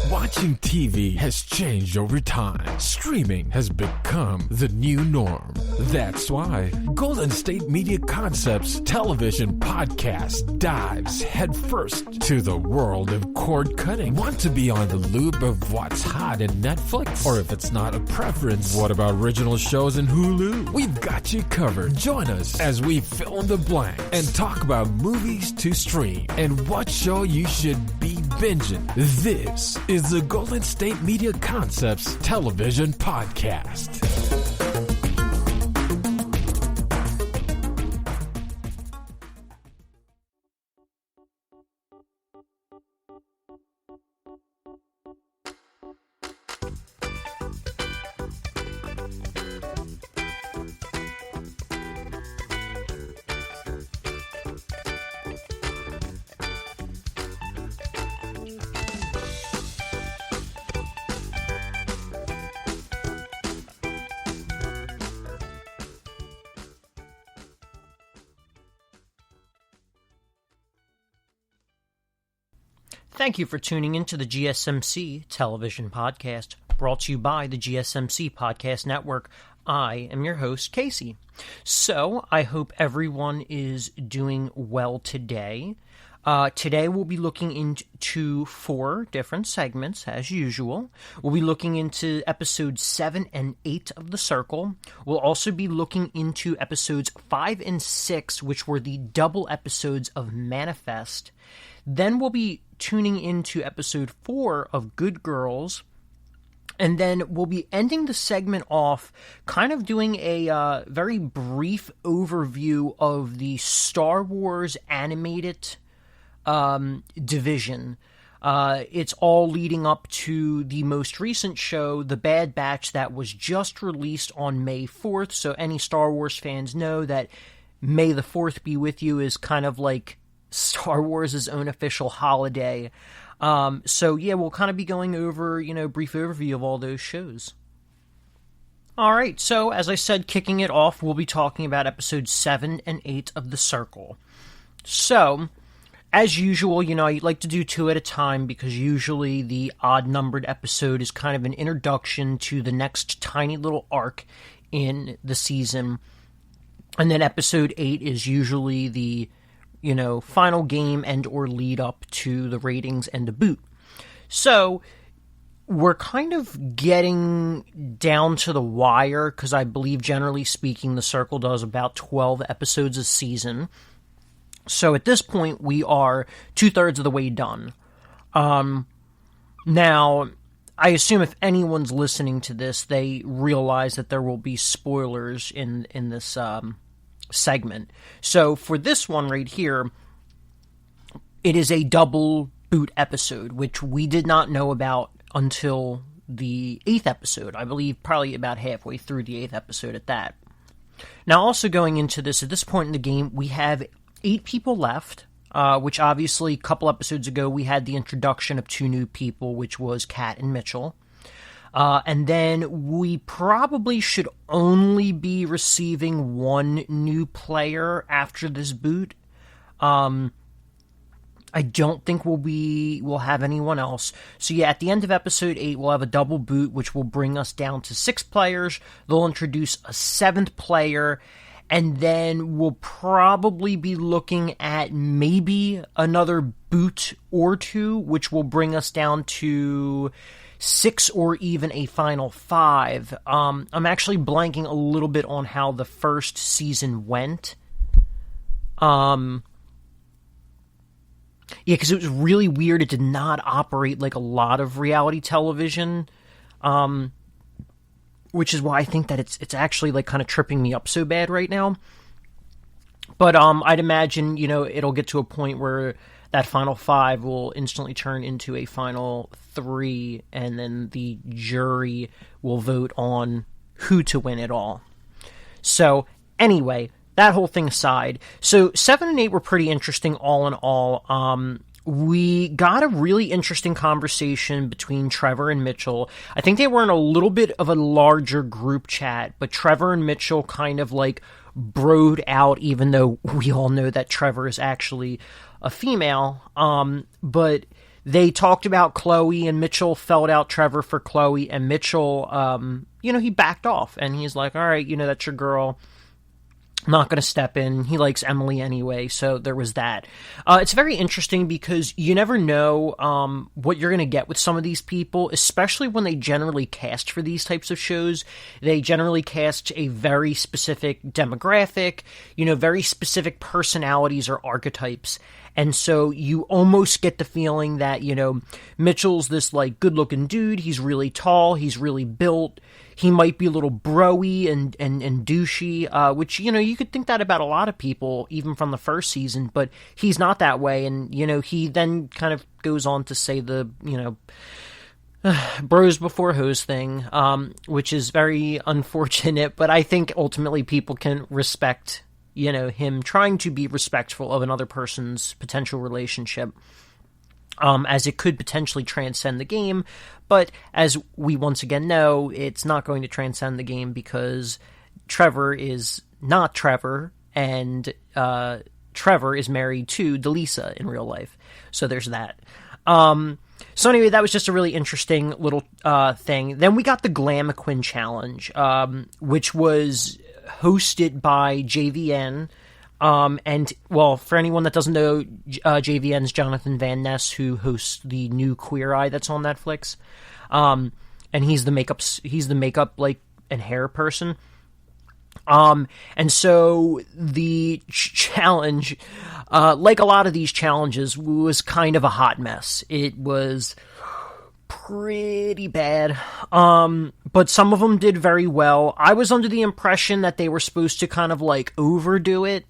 Watching TV has changed over time. Streaming has become the new norm. That's why Golden State Media Concepts television podcast dives headfirst to the world of cord cutting. Want to be on the loop of what's hot in Netflix? Or if it's not a preference, what about original shows in Hulu? We've got you covered. Join us as we fill in the blank and talk about movies to stream and what show you should be binging. This is the Golden State Media Concepts television podcast. Thank you for tuning into the GSMC television podcast, brought to you by the GSMC Podcast Network. I am your host, Casey. So, I hope everyone is doing well today. Today we'll be looking into 4 different segments, as usual. We'll be looking into episodes 7 and 8 of The Circle. We'll also be looking into episodes 5 and 6, which were the double episodes of Manifest. Then we'll be tuning into episode 4 of Good Girls. And then we'll be ending the segment off kind of doing a very brief overview of the Star Wars animated division. It's all leading up to the most recent show, The Bad Batch, that was just released on May 4th. So any Star Wars fans know that May the 4th be with you is kind of like Star Wars' own official holiday. So yeah, we'll kind of be going over, brief overview of all those shows. Alright, so as I said, kicking it off, we'll be talking about episodes 7 and 8 of The Circle. So, as usual, I like to do 2 at a time because usually the odd-numbered episode is kind of an introduction to the next tiny little arc in the season. And then episode 8 is usually the final game and or lead up to the ratings and the boot. So, we're kind of getting down to the wire, because I believe, generally speaking, The Circle does about 12 episodes a season. So, at this point, we are 2/3 of the way done. Now, I assume if anyone's listening to this, they realize that there will be spoilers in this segment. So for this one right here, it is a double boot episode, which we did not know about until the 8th episode. I believe probably about halfway through the 8th episode at that. Now, also going into this, at this point in the game, we have 8 people left, which obviously a couple episodes ago we had the introduction of 2 new people, which was Kat and Mitchell. And then we probably should only be receiving 1 new player after this boot. I don't think we'll have anyone else. So yeah, at the end of episode 8, we'll have a double boot, which will bring us down to 6 players. They'll introduce a 7th player, and then we'll probably be looking at maybe another boot or 2, which will bring us down to 6 or even a final 5. I'm actually blanking a little bit on how the first season went. Yeah, because it was really weird. It did not operate like a lot of reality television, which is why I think that it's actually like kind of tripping me up so bad right now. But I'd imagine, it'll get to a point where that final 5 will instantly turn into a final 3, and then the jury will vote on who to win it all. So, anyway, that whole thing aside, so 7 and 8 were pretty interesting all in all. We got a really interesting conversation between Trevor and Mitchell. I think they were in a little bit of a larger group chat, but Trevor and Mitchell kind of like broed out, even though we all know that Trevor is actually a female. But they talked about Chloe, and Mitchell felt out Trevor for Chloe, and Mitchell, he backed off, and he's like, all right, that's your girl. Not going to step in. He likes Emily anyway, so there was that. It's very interesting because you never know what you're going to get with some of these people, especially when they generally cast for these types of shows. They generally cast a very specific demographic, very specific personalities or archetypes. And so you almost get the feeling that, Mitchell's this, like, good-looking dude. He's really tall. He's really built. He might be a little bro-y and douchey, which, you could think that about a lot of people, even from the first season, but he's not that way. And, he then kind of goes on to say the, bros before hoes thing, which is very unfortunate, but I think ultimately people can respect him trying to be respectful of another person's potential relationship, as it could potentially transcend the game. But as we once again know, it's not going to transcend the game because Trevor is not Trevor, and Trevor is married to Delisa in real life. So there's that. So anyway, that was just a really interesting little thing. Then we got the Glamaquin Challenge, which was hosted by JVN, and, well, for anyone that doesn't know, JVN's Jonathan Van Ness, who hosts the new Queer Eye that's on Netflix, and he's the makeup, like, and hair person, and so the challenge, like a lot of these challenges, was kind of a hot mess. It was pretty bad, but some of them did very well. I was under the impression that they were supposed to kind of like overdo it,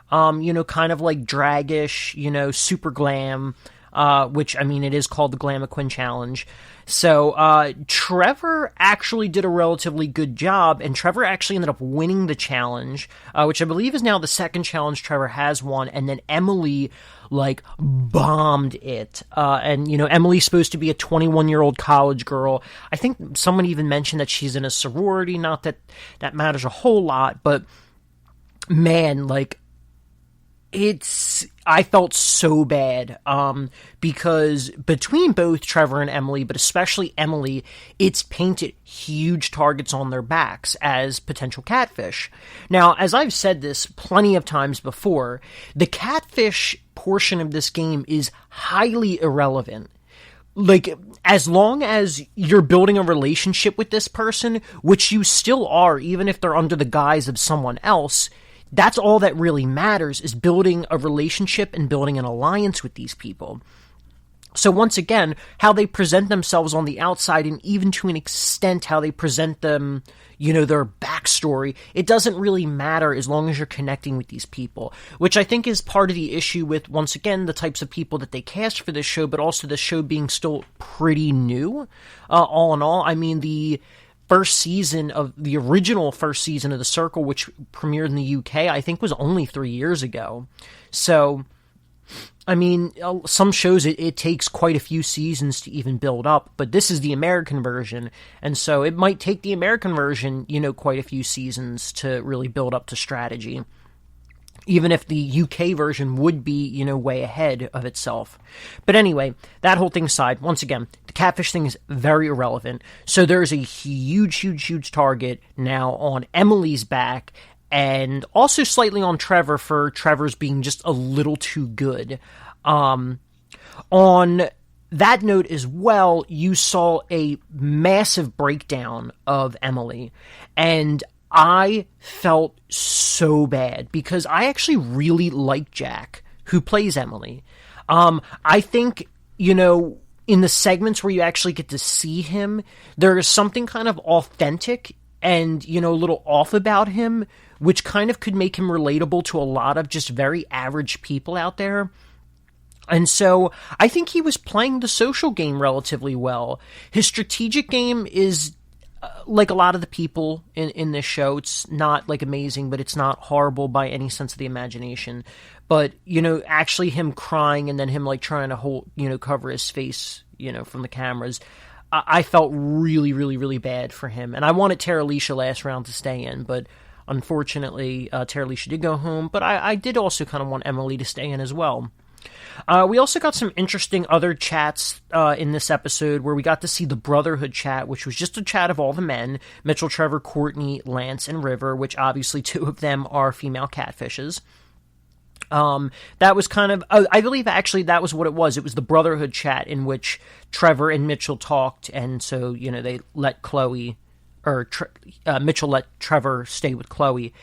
kind of like dragish, super glam, which, I mean, it is called the Glamaquin Challenge. So Trevor actually did a relatively good job, and Trevor actually ended up winning the challenge, which I believe is now the second challenge Trevor has won, and then Emily, like, bombed it. And, Emily's supposed to be a 21-year-old college girl. I think someone even mentioned that she's in a sorority, not that that matters a whole lot, but, man, like, I felt so bad, because between both Trevor and Emily, but especially Emily, it's painted huge targets on their backs as potential catfish. Now, as I've said this plenty of times before, the catfish portion of this game is highly irrelevant. Like, as long as you're building a relationship with this person, which you still are, even if they're under the guise of someone else, that's all that really matters, is building a relationship and building an alliance with these people. So once again, how they present themselves on the outside, and even to an extent how they present them, their backstory, it doesn't really matter as long as you're connecting with these people, which I think is part of the issue with, once again, the types of people that they cast for this show, but also the show being still pretty new, all in all. I mean, the original first season of The Circle, which premiered in the UK, I think was only 3 years ago. So, I mean, some shows it takes quite a few seasons to even build up, but this is the American version, and so it might take the American version, quite a few seasons to really build up to strategy. Even if the UK version would be, way ahead of itself. But anyway, that whole thing aside, once again, the catfish thing is very irrelevant. So there's a huge target now on Emily's back, and also slightly on Trevor for Trevor's being just a little too good. On that note as well, you saw a massive breakdown of Emily, and I felt so bad because I actually really like Jack, who plays Emily. I think, in the segments where you actually get to see him, there is something kind of authentic and, a little off about him, which kind of could make him relatable to a lot of just very average people out there. And so I think he was playing the social game relatively well. His strategic game is, like a lot of the people in this show, it's not, like, amazing, but it's not horrible by any sense of the imagination. But, actually him crying and then him, like, trying to hold, cover his face, from the cameras, I felt really, really, really bad for him. And I wanted Tara Alicia last round to stay in, but unfortunately, Tara Alicia did go home. But I did also kind of want Emily to stay in as well. We also got some interesting other chats in this episode where we got to see the Brotherhood chat, which was just a chat of all the men, Mitchell, Trevor, Courtney, Lance, and River, which obviously 2 of them are female catfishes. That was kind of, I believe actually that was what it was. It was the Brotherhood chat in which Trevor and Mitchell talked, and so, they let Mitchell let Trevor stay with Chloe.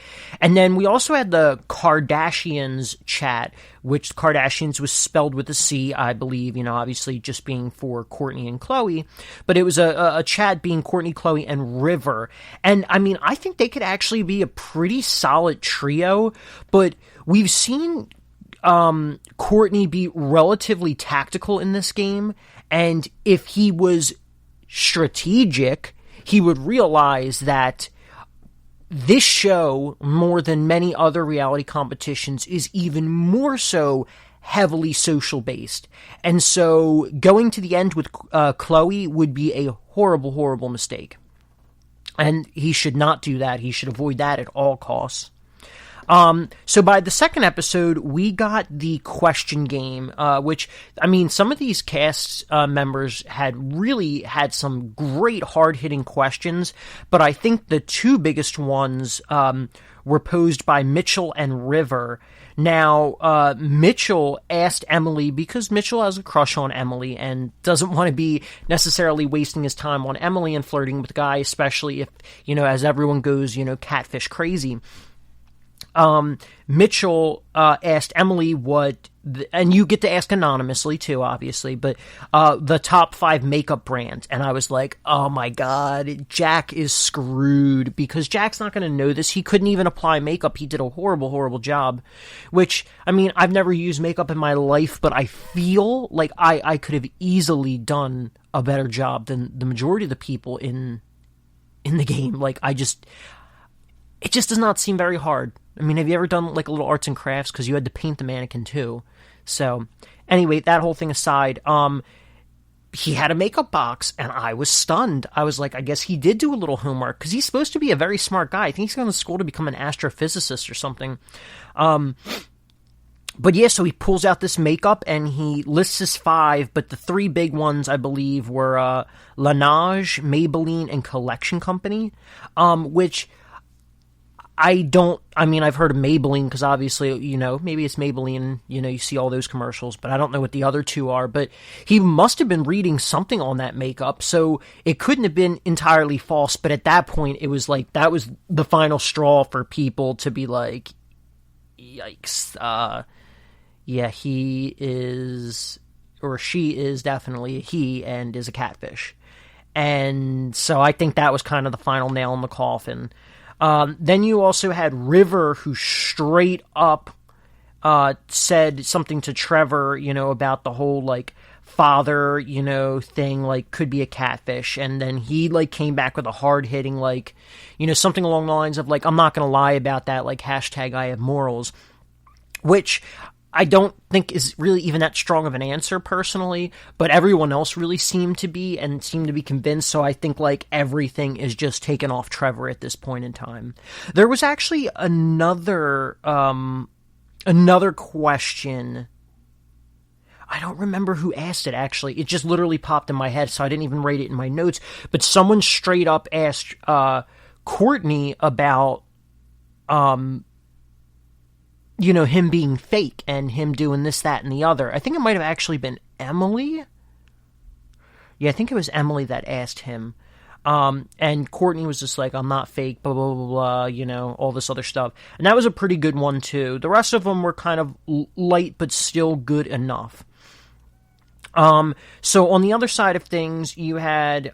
And then we also had the Kardashians chat, which Kardashians was spelled with a C, I believe, obviously just being for Courtney and Chloe. But it was a chat being Courtney, Chloe, and River. And, I think they could actually be a pretty solid trio, but we've seen Courtney be relatively tactical in this game, and if he was strategic, he would realize that this show, more than many other reality competitions, is even more so heavily social based. And so going to the end with Chloe would be a horrible, horrible mistake. And he should not do that. He should avoid that at all costs. So by the second episode, we got the question game, which, some of these cast members had really had some great hard-hitting questions, but I think the 2 biggest ones were posed by Mitchell and River. Now, Mitchell asked Emily, because Mitchell has a crush on Emily and doesn't want to be necessarily wasting his time on Emily and flirting with the guy, especially if, as everyone goes, catfish crazy. Mitchell asked Emily and you get to ask anonymously too, obviously, but the top 5 makeup brands. And I was like, oh my God, Jack is screwed, because Jack's not going to know this. He couldn't even apply makeup. He did a horrible, horrible job, which, I've never used makeup in my life, but I feel like I could have easily done a better job than the majority of the people in the game. Like, it just does not seem very hard. Have you ever done like a little arts and crafts? Because you had to paint the mannequin too. So, anyway, that whole thing aside, he had a makeup box, and I was stunned. I was like, I guess he did do a little homework, because he's supposed to be a very smart guy. I think he's going to school to become an astrophysicist or something. But yeah, so he pulls out this makeup, and he lists his 5, but the 3 big ones, I believe, were Laneige, Maybelline, and Collection Company, which I've heard of Maybelline because obviously, maybe it's Maybelline, you see all those commercials, but I don't know what the other 2 are. But he must have been reading something on that makeup, so it couldn't have been entirely false. But at that point, it was like, that was the final straw for people to be like, yikes, yeah, he is, or she is definitely a he and is a catfish. And so I think that was kind of the final nail in the coffin. Then you also had River, who straight up said something to Trevor, about the whole, like, father, thing, like, could be a catfish. And then he, like, came back with a hard-hitting, like, something along the lines of, like, I'm not gonna lie about that, like, hashtag I have morals. Which I don't think is really even that strong of an answer personally, but everyone else really seemed to be convinced, so I think like everything is just taken off Trevor at this point in time. There was actually another question. I don't remember who asked it, actually. It just literally popped in my head, so I didn't even write it in my notes, but someone straight up asked Courtney about him being fake and him doing this, that, and the other. I think it might have actually been Emily. Yeah, I think it was Emily that asked him. And Courtney was just like, I'm not fake, blah, blah, blah, blah, all this other stuff. And that was a pretty good one, too. The rest of them were kind of light, but still good enough. So on the other side of things, you had,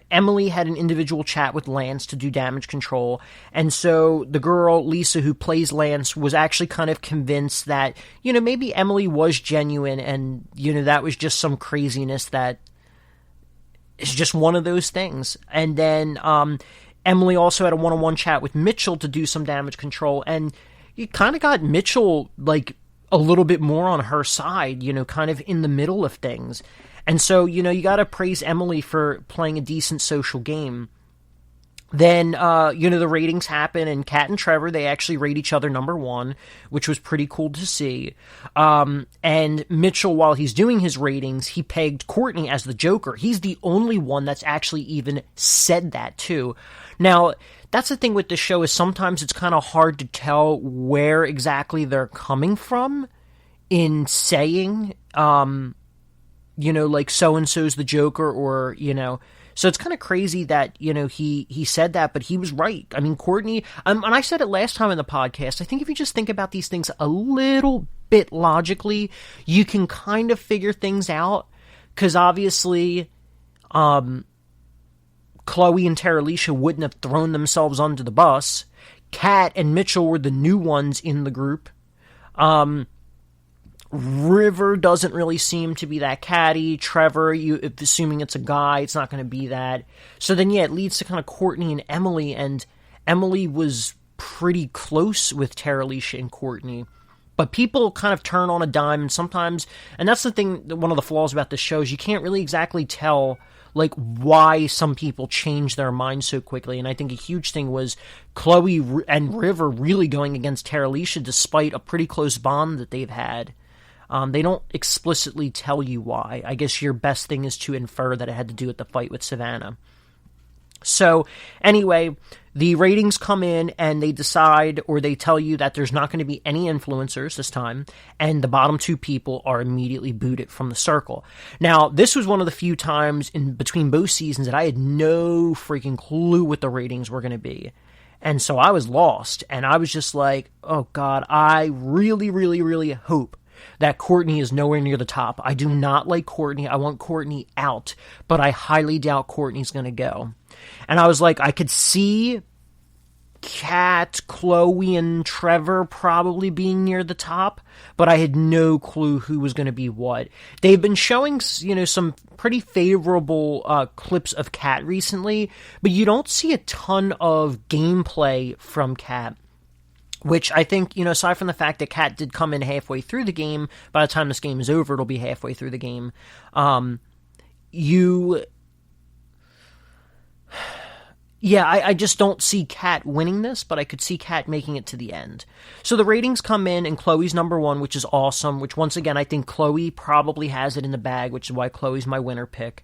Emily had an individual chat with Lance to do damage control, and so the girl, Lisa, who plays Lance, was actually kind of convinced that, maybe Emily was genuine, and, that was just some craziness that is just one of those things. And then, Emily also had a one-on-one chat with Mitchell to do some damage control, and you kind of got Mitchell, like, a little bit more on her side, kind of in the middle of things. And so, you gotta praise Emily for playing a decent social game. Then, the ratings happen, and Kat and Trevor, they actually rate each other number one, which was pretty cool to see. And Mitchell, while he's doing his ratings, he pegged Courtney as the Joker. He's the only one that's actually even said that, too. Now, that's the thing with the show, is sometimes it's kind of hard to tell where exactly they're coming from in saying, like, so-and-so's the Joker, or, So it's kind of crazy that, he said that, but he was right. I mean, Courtney, and I said it last time in the podcast, I think if you just think about these things a little bit logically, you can kind of figure things out. Because obviously, Chloe and Terralisha wouldn't have thrown themselves under the bus. Kat and Mitchell were the new ones in the group. River doesn't really seem to be that catty. Trevor, if assuming it's a guy, it's not going to be that. So then, it leads to kind of Courtney and Emily, and Emily was pretty close with Terralisha and Courtney. But people kind of turn on a dime, and sometimes, and that's the thing, one of the flaws about this show, is you can't really exactly tell, like, why some people change their minds so quickly. And I think a huge thing was Chloe and River really going against Terralisha despite a pretty close bond that they've had. They don't explicitly tell you why. I guess your best thing is to infer that it had to do with the fight with Savannah. So, anyway, the ratings come in and they decide, or they tell you that there's not going to be any influencers this time, and the bottom two people are immediately booted from the circle. Now, this was one of the few times in between both seasons that I had no freaking clue what the ratings were going to be. And so I was lost, and I was just like, oh God, I really, really, really hope that Courtney is nowhere near the top. I do not like Courtney. I want Courtney out, but I highly doubt Courtney's going to go. And I was like, I could see Kat, Chloe, and Trevor probably being near the top, but I had no clue who was going to be what. They've been showing, some pretty favorable clips of Kat recently, but you don't see a ton of gameplay from Kat. Which I think, aside from the fact that Kat did come in halfway through the game, by the time this game is over, it'll be halfway through the game. I just don't see Kat winning this, but I could see Kat making it to the end. So the ratings come in, and Chloe's number one, which is awesome, which once again, I think Chloe probably has it in the bag, which is why Chloe's my winner pick.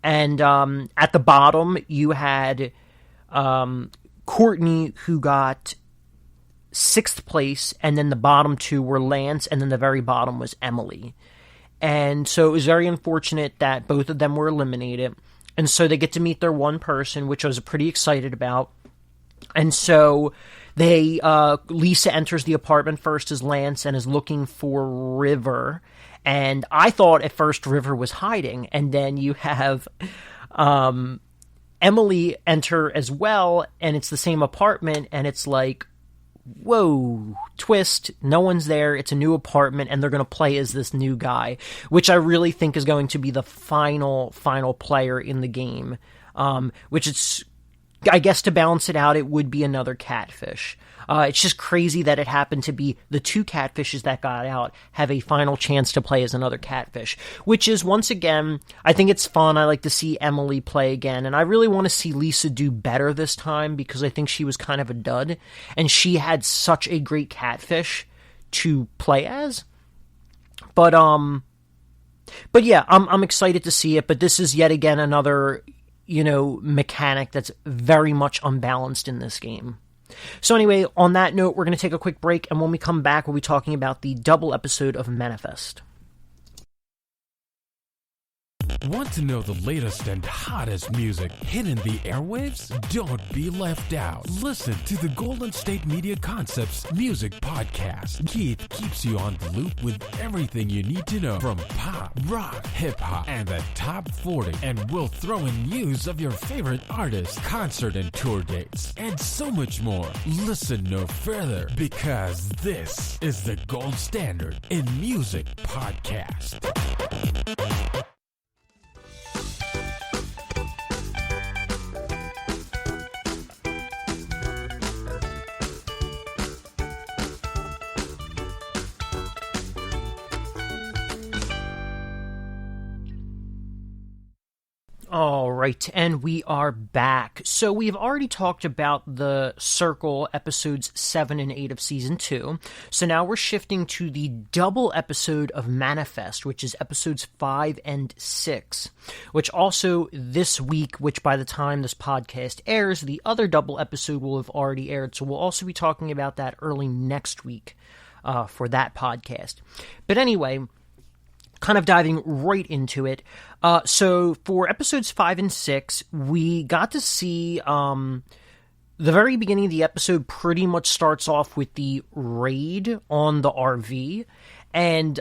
And at the bottom, you had Courtney, who got 6th place, and then the bottom two were Lance, and then the very bottom was Emily. And so it was very unfortunate that both of them were eliminated. And so they get to meet their one person, which I was pretty excited about. And so Lisa enters the apartment first as Lance and is looking for River. And I thought at first River was hiding. And then you have Emily enter as well, and it's the same apartment, and it's like, whoa, twist, no one's there, it's a new apartment, and they're going to play as this new guy, which I really think is going to be the final player in the game, which it's, I guess to balance it out, it would be another catfish. It's just crazy that it happened to be the two catfishes that got out have a final chance to play as another catfish, which is, once again, I think it's fun. I like to see Emily play again, and I really want to see Lisa do better this time because I think she was kind of a dud, and she had such a great catfish to play as. But yeah, I'm excited to see it, but this is yet again another, mechanic that's very much unbalanced in this game. So anyway, on that note, we're going to take a quick break, and when we come back, we'll be talking about the double episode of Manifest. Want to know the latest and hottest music hitting the airwaves? Don't be left out. Listen to the Golden State Media Concepts Music Podcast. Keith keeps you on the loop with everything you need to know from pop, rock, hip-hop, and the top 40. And we'll throw in news of your favorite artists, concert and tour dates, and so much more. Listen no further, because this is the gold standard in music podcast. All right, and we are back. So we've already talked about the Circle episodes 7 and 8 of season 2. So now we're shifting to the double episode of Manifest, which is episodes 5 and 6, which also this week, which by the time this podcast airs, the other double episode will have already aired. So we'll also be talking about that early next week for that podcast. But anyway, kind of diving right into it. So for episodes 5 and 6, we got to see the very beginning of the episode pretty much starts off with the raid on the RV. And,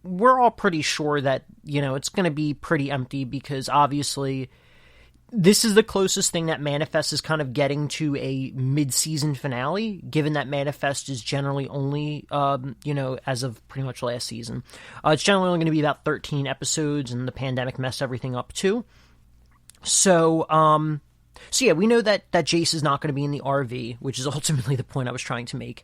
we're all pretty sure that, it's going to be pretty empty because obviously this is the closest thing that Manifest is kind of getting to a mid-season finale, given that Manifest is generally only, as of pretty much last season. It's generally only going to be about 13 episodes, and the pandemic messed everything up too. So yeah, we know that Jace is not going to be in the RV, which is ultimately the point I was trying to make.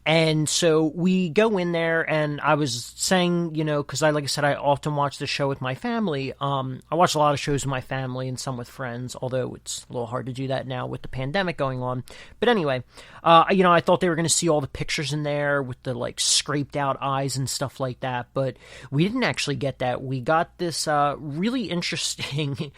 And so we go in there, and I was saying, because like I said, I often watch the show with my family. I watch a lot of shows with my family and some with friends, although it's a little hard to do that now with the pandemic going on. But anyway, I thought they were going to see all the pictures in there with the, scraped out eyes and stuff like that, but we didn't actually get that. We got this really interesting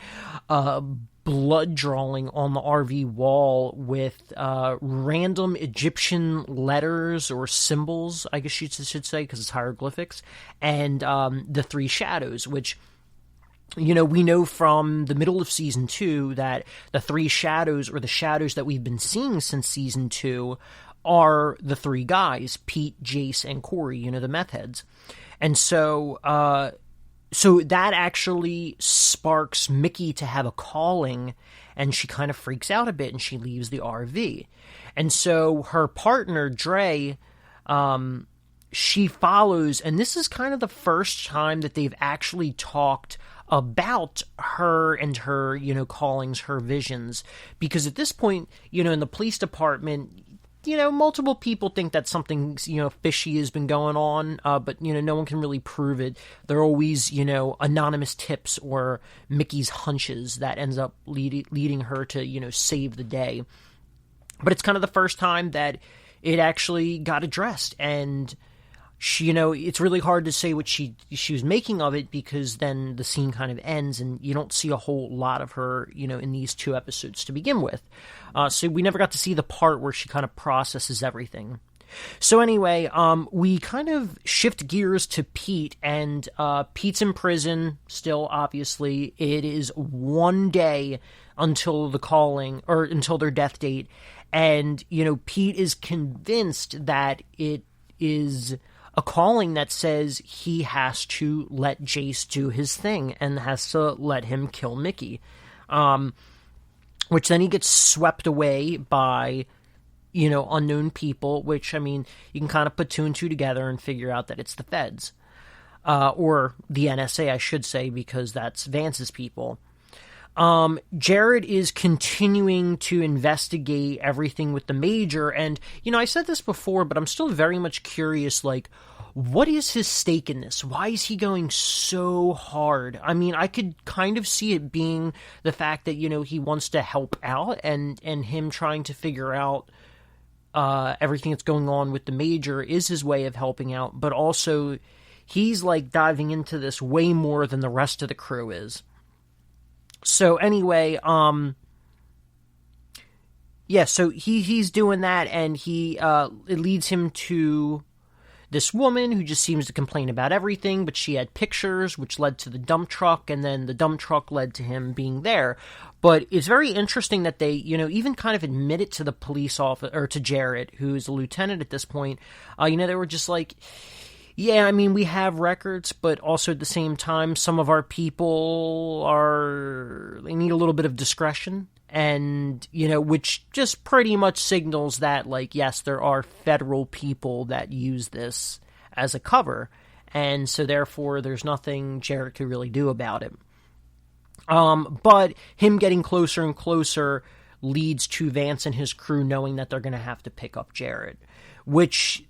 blood drawing on the RV wall with random Egyptian letters or symbols, I guess you should say, because it's hieroglyphics, and the three shadows, which, we know from the middle of season 2 that the three shadows, or the shadows that we've been seeing since season 2, are the three guys, Pete, Jace, and Corey, the meth heads. And so that actually sparks Mickey to have a calling, and she kind of freaks out a bit, and she leaves the RV. And so her partner, Dre, she follows, and this is kind of the first time that they've actually talked about her and her, callings, her visions. Because at this point, in the police department, multiple people think that something, fishy has been going on, but, no one can really prove it. There are always, anonymous tips or Mickey's hunches that ends up leading her to, save the day. But it's kind of the first time that it actually got addressed, and she, it's really hard to say what she was making of it, because then the scene kind of ends and you don't see a whole lot of her, in these 2 episodes to begin with. So we never got to see the part where she kind of processes everything. So anyway, we kind of shift gears to Pete, and Pete's in prison still, obviously. It is 1 day until the calling, or until their death date, and, Pete is convinced that it is a calling that says he has to let Jace do his thing and has to let him kill Mickey. Which then he gets swept away by, unknown people, which, you can kind of put 2 and 2 together and figure out that it's the feds. Or the NSA, I should say, because that's Vance's people. Jared is continuing to investigate everything with the Major, and, I said this before, but I'm still very much curious, what is his stake in this? Why is he going so hard? I could kind of see it being the fact that, he wants to help out, and him trying to figure out everything that's going on with the Major is his way of helping out, but also he's, diving into this way more than the rest of the crew is. So anyway, so he's doing that, and it leads him to this woman who just seems to complain about everything, but she had pictures, which led to the dump truck, and then the dump truck led to him being there. But it's very interesting that they, even kind of admit it to the police officer, or to Jarrett, who's a lieutenant at this point. They were just like, yeah, we have records, but also at the same time, some of our people they need a little bit of discretion. And, which just pretty much signals that, yes, there are federal people that use this as a cover. And so therefore, there's nothing Jarrett could really do about it. But him getting closer and closer leads to Vance and his crew knowing that they're going to have to pick up Jarrett, which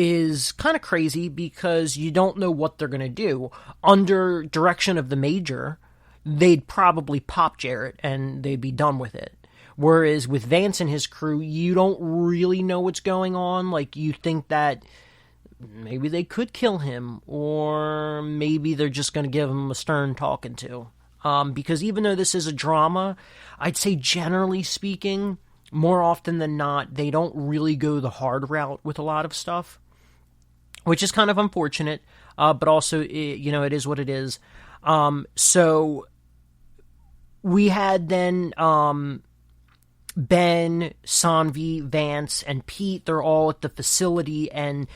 is kind of crazy because you don't know what they're going to do. Under direction of the Major, they'd probably pop Jarrett and they'd be done with it. Whereas with Vance and his crew, you don't really know what's going on. Like, you think that maybe they could kill him, or maybe they're just going to give him a stern talking to. Because even though this is a drama, I'd say generally speaking, more often than not, they don't really go the hard route with a lot of stuff, which is kind of unfortunate, but also, it is what it is. So we had then Ben, Sanvi, Vance, and Pete. They're all at the facility, and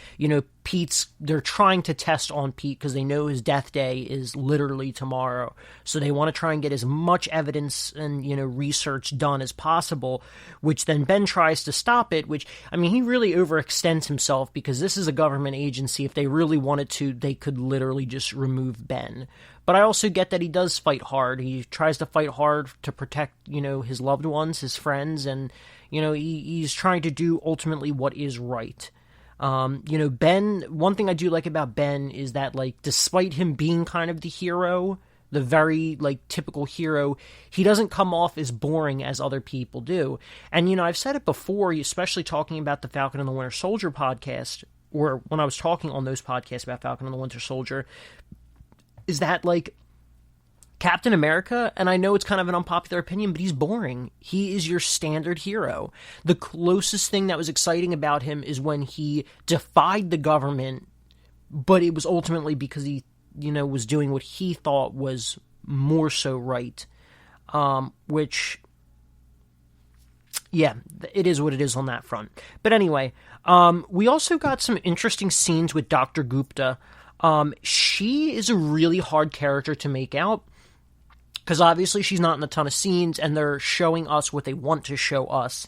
they're trying to test on Pete because they know his death day is literally tomorrow. So they want to try and get as much evidence and research done as possible, which then Ben tries to stop it, which, I mean, he really overextends himself because this is a government agency. If they really wanted to, they could literally just remove Ben. But I also get that he does fight hard. He tries to fight hard to protect, his loved ones, his friends, and, he's trying to do ultimately what is right. Ben, one thing I do like about Ben is that, like, despite him being kind of the hero, the very, like, typical hero, he doesn't come off as boring as other people do. And, I've said it before, especially talking about the Falcon and the Winter Soldier podcast, or when I was talking on those podcasts about Falcon and the Winter Soldier, is that, like, Captain America, and I know it's kind of an unpopular opinion, but he's boring. He is your standard hero. The closest thing that was exciting about him is when he defied the government, but it was ultimately because he, was doing what he thought was more so right. Which, yeah, it is what it is on that front. But anyway, we also got some interesting scenes with Dr. Gupta. She is a really hard character to make out, because obviously she's not in a ton of scenes, and they're showing us what they want to show us.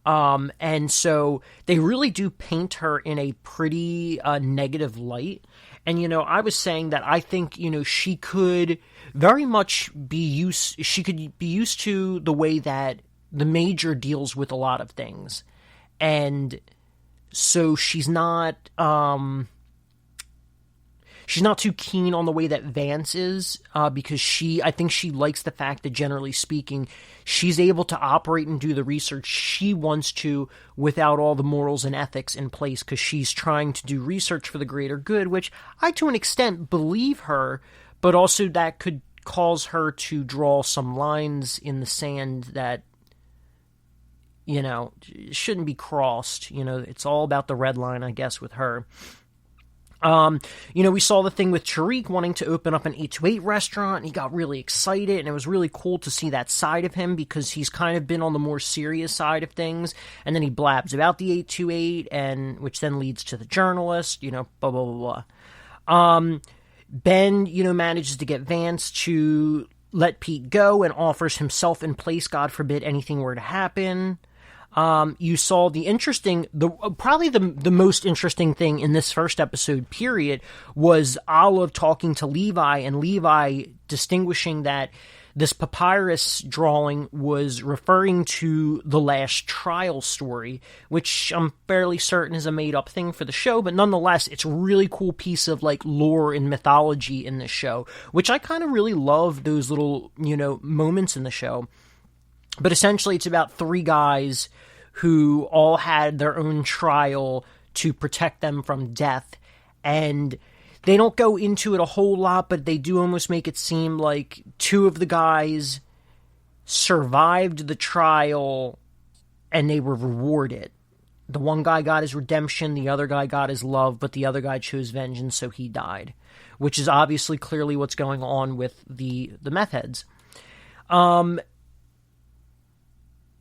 And so they really do paint her in a pretty negative light. And, I was saying that I think, she could very much be used to the way that the Major deals with a lot of things. And so she's not too keen on the way that Vance is, because I think she likes the fact that, generally speaking, she's able to operate and do the research she wants to without all the morals and ethics in place, because she's trying to do research for the greater good, which I, to an extent, believe her, but also that could cause her to draw some lines in the sand that, shouldn't be crossed. It's all about the red line, I guess, with her. We saw the thing with Tariq wanting to open up an 828 restaurant, and he got really excited, and it was really cool to see that side of him, because he's kind of been on the more serious side of things, and then he blabs about the 828, and which then leads to the journalist, blah, blah, blah, blah. Ben, manages to get Vance to let Pete go and offers himself in place, God forbid anything were to happen. You saw probably the most interesting thing in this first episode, period, was Olive talking to Levi, and Levi distinguishing that this papyrus drawing was referring to the last trial story, which I'm fairly certain is a made-up thing for the show, but nonetheless, it's a really cool piece of, like, lore and mythology in this show, which I kind of really love those little, moments in the show. But essentially, it's about three guys who all had their own trial to protect them from death. And they don't go into it a whole lot, but they do almost make it seem like two of the guys survived the trial and they were rewarded. The one guy got his redemption, the other guy got his love, but the other guy chose vengeance, so he died. Which is obviously clearly what's going on with the meth heads.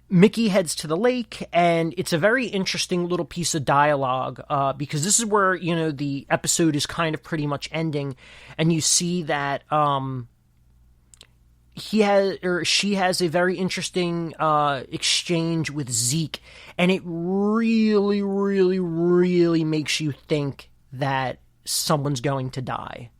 Mickey heads to the lake, and it's a very interesting little piece of dialogue, because this is where, the episode is kind of pretty much ending, and you see that she has a very interesting exchange with Zeke, and it really, really, really makes you think that someone's going to die.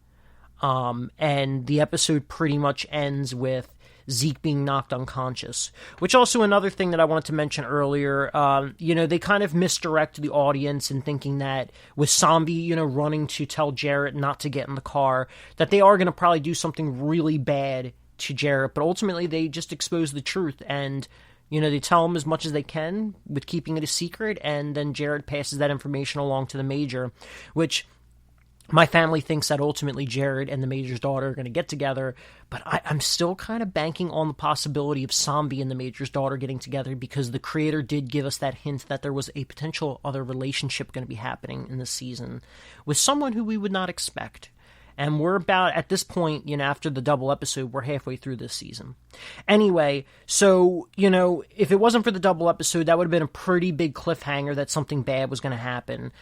And the episode pretty much ends with Zeke being knocked unconscious. Which also another thing that I wanted to mention earlier, they kind of misdirect the audience in thinking that with Zombie, running to tell Jarrett not to get in the car, that they are going to probably do something really bad to Jarrett, but ultimately they just expose the truth, and they tell him as much as they can with keeping it a secret, and then Jarrett passes that information along to the Major, which my family thinks that ultimately Jarrett and the Major's daughter are going to get together, but I'm still kind of banking on the possibility of Zombie and the Major's daughter getting together, because the creator did give us that hint that there was a potential other relationship going to be happening in this season with someone who we would not expect. And we're about, at this point, after the double episode, we're halfway through this season. Anyway, so, if it wasn't for the double episode, that would have been a pretty big cliffhanger that something bad was going to happen.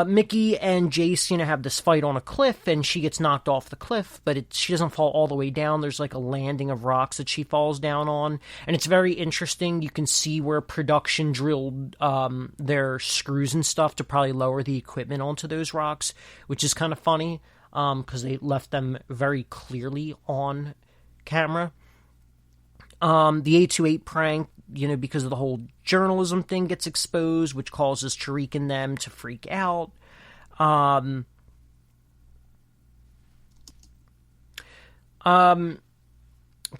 Mickey and Jace, have this fight on a cliff, and she gets knocked off the cliff, but she doesn't fall all the way down. There's like a landing of rocks that she falls down on, and it's very interesting. You can see where production drilled their screws and stuff to probably lower the equipment onto those rocks, which is kind of funny. Because they left them very clearly on camera. The 828 prank, because of the whole journalism thing gets exposed, which causes Tariq and them to freak out. But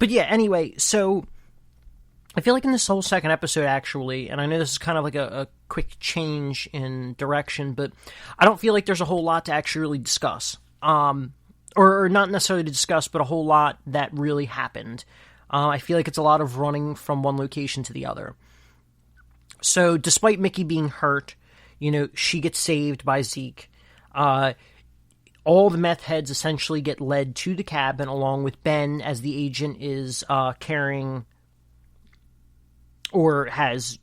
yeah, anyway, so I feel like in this whole second episode, actually, and I know this is kind of like a quick change in direction, but I don't feel like there's a whole lot to actually really discuss. Or not necessarily to discuss, but a whole lot that really happened. I feel like it's a lot of running from one location to the other. So, despite Mickey being hurt, she gets saved by Zeke. All the meth heads essentially get led to the cabin, along with Ben, as the agent is carrying, or has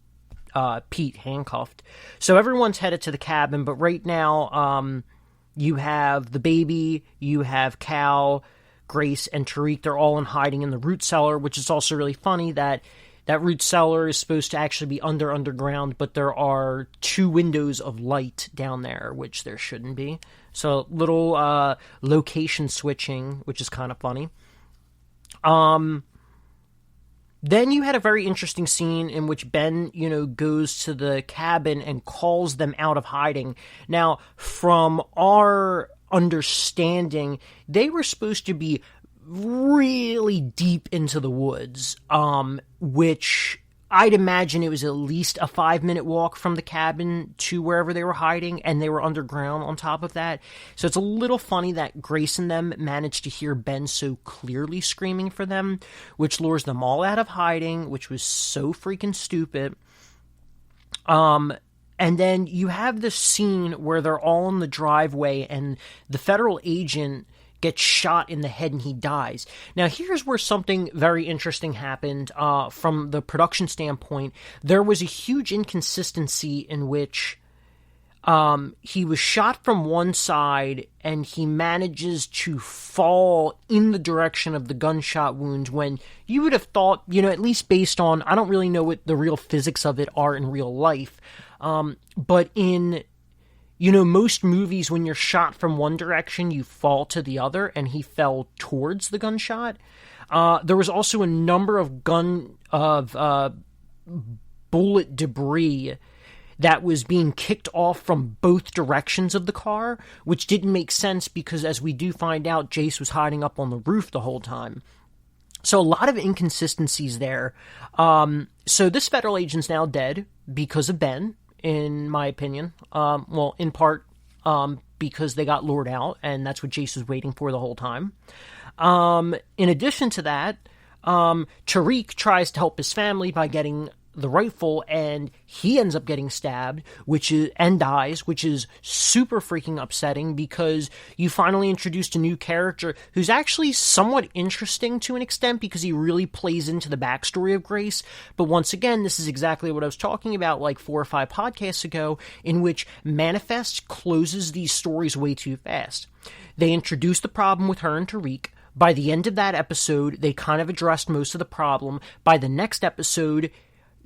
Pete handcuffed. So, everyone's headed to the cabin, but right now, you have the baby, you have Cal, Grace, and Tariq. They're all in hiding in the root cellar, which is also really funny that root cellar is supposed to actually be underground, but there are 2 windows of light down there, which there shouldn't be. So little location switching, which is kind of funny. Then you had a very interesting scene in which Ben, goes to the cabin and calls them out of hiding. Now, from our understanding, they were supposed to be really deep into the woods, which I'd imagine it was at least a 5-minute walk from the cabin to wherever they were hiding, and they were underground on top of that. So it's a little funny that Grace and them managed to hear Ben so clearly screaming for them, which lures them all out of hiding, which was so freaking stupid. And then you have this scene where they're all in the driveway, and the federal agent gets shot in the head and he dies. Now, here's where something very interesting happened from the production standpoint. There was a huge inconsistency in which he was shot from one side and he manages to fall in the direction of the gunshot wounds, when you would have thought, at least based on, I don't really know what the real physics of it are in real life, but in most movies, when you're shot from one direction, you fall to the other, and he fell towards the gunshot. There was also a number of bullet debris that was being kicked off from both directions of the car, which didn't make sense because, as we do find out, Jace was hiding up on the roof the whole time. So a lot of inconsistencies there. So this federal agent's now dead because of Ben, in my opinion. In part because they got lured out, and that's what Jace was waiting for the whole time. In addition to that, Tariq tries to help his family by getting the rifle, and he ends up getting stabbed, and dies, which is super freaking upsetting, because you finally introduced a new character who's actually somewhat interesting to an extent, because he really plays into the backstory of Grace. But once again, this is exactly what I was talking about like 4 or 5 podcasts ago, in which Manifest closes these stories way too fast. They introduced the problem with her and Tariq. By the end of that episode, they kind of addressed most of the problem. By the next episode,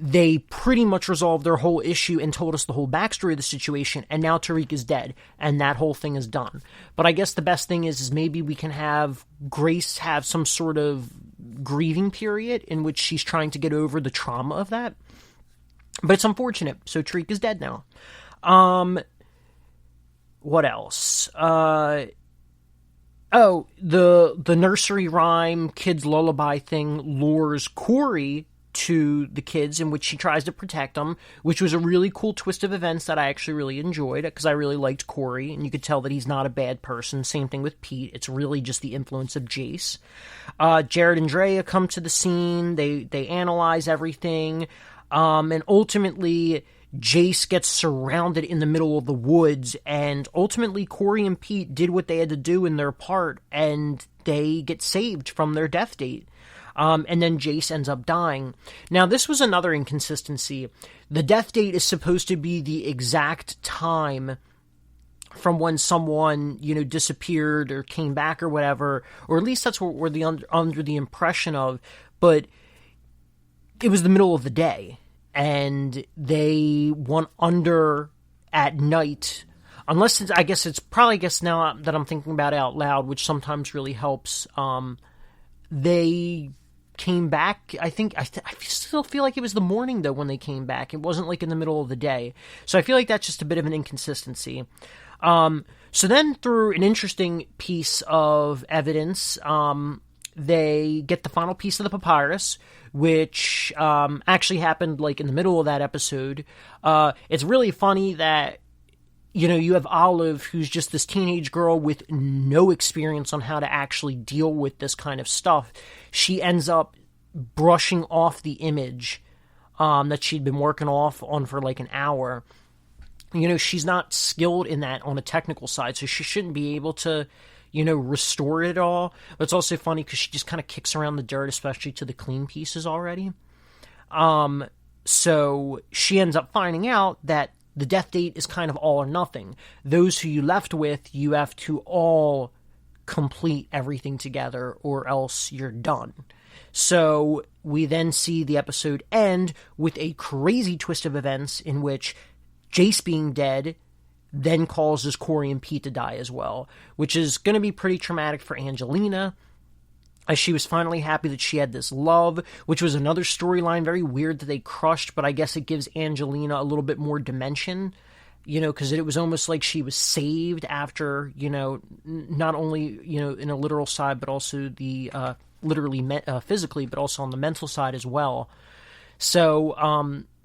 they pretty much resolved their whole issue and told us the whole backstory of the situation, and now Tariq is dead, and that whole thing is done. But I guess the best thing is maybe we can have Grace have some sort of grieving period in which she's trying to get over the trauma of that. But it's unfortunate. So Tariq is dead now. What else? The nursery rhyme kids lullaby thing lures Corey to the kids, in which she tries to protect them, which was a really cool twist of events that I actually really enjoyed, because I really liked Corey, and you could tell that he's not a bad person. Same thing with Pete. It's really just the influence of Jace. Jared and Drea come to the scene. They analyze everything, and ultimately Jace gets surrounded in the middle of the woods, and ultimately Corey and Pete did what they had to do in their part, and they get saved from their death date. And then Jace ends up dying. Now, this was another inconsistency. The death date is supposed to be the exact time from when someone, disappeared or came back or whatever, or at least that's what we're under the impression of, but it was the middle of the day, and they went under at night, unless it's, I guess now that I'm thinking about it out loud, which sometimes really helps, they came back, I still feel like it was the morning, though, when they came back. It wasn't, like, in the middle of the day. So I feel like that's just a bit of an inconsistency. So then, through an interesting piece of evidence, they get the final piece of the papyrus, which actually happened, like, in the middle of that episode. It's really funny that you have Olive, who's just this teenage girl with no experience on how to actually deal with this kind of stuff. She ends up brushing off the image that she'd been working on for like an hour. She's not skilled in that on a technical side, so she shouldn't be able to, restore it all. But it's also funny because she just kind of kicks around the dirt, especially to the clean pieces already. So she ends up finding out that the death date is kind of all or nothing. Those who you left with, you have to all complete everything together, or else you're done. So we then see the episode end with a crazy twist of events in which Jace being dead then causes Corey and Pete to die as well, which is going to be pretty traumatic for Angelina, as she was finally happy that she had this love, which was another storyline, very weird that they crushed, but I guess it gives Angelina a little bit more dimension, because it was almost like she was saved after, not only, in a literal side, but also the, literally, physically, but also on the mental side as well. So,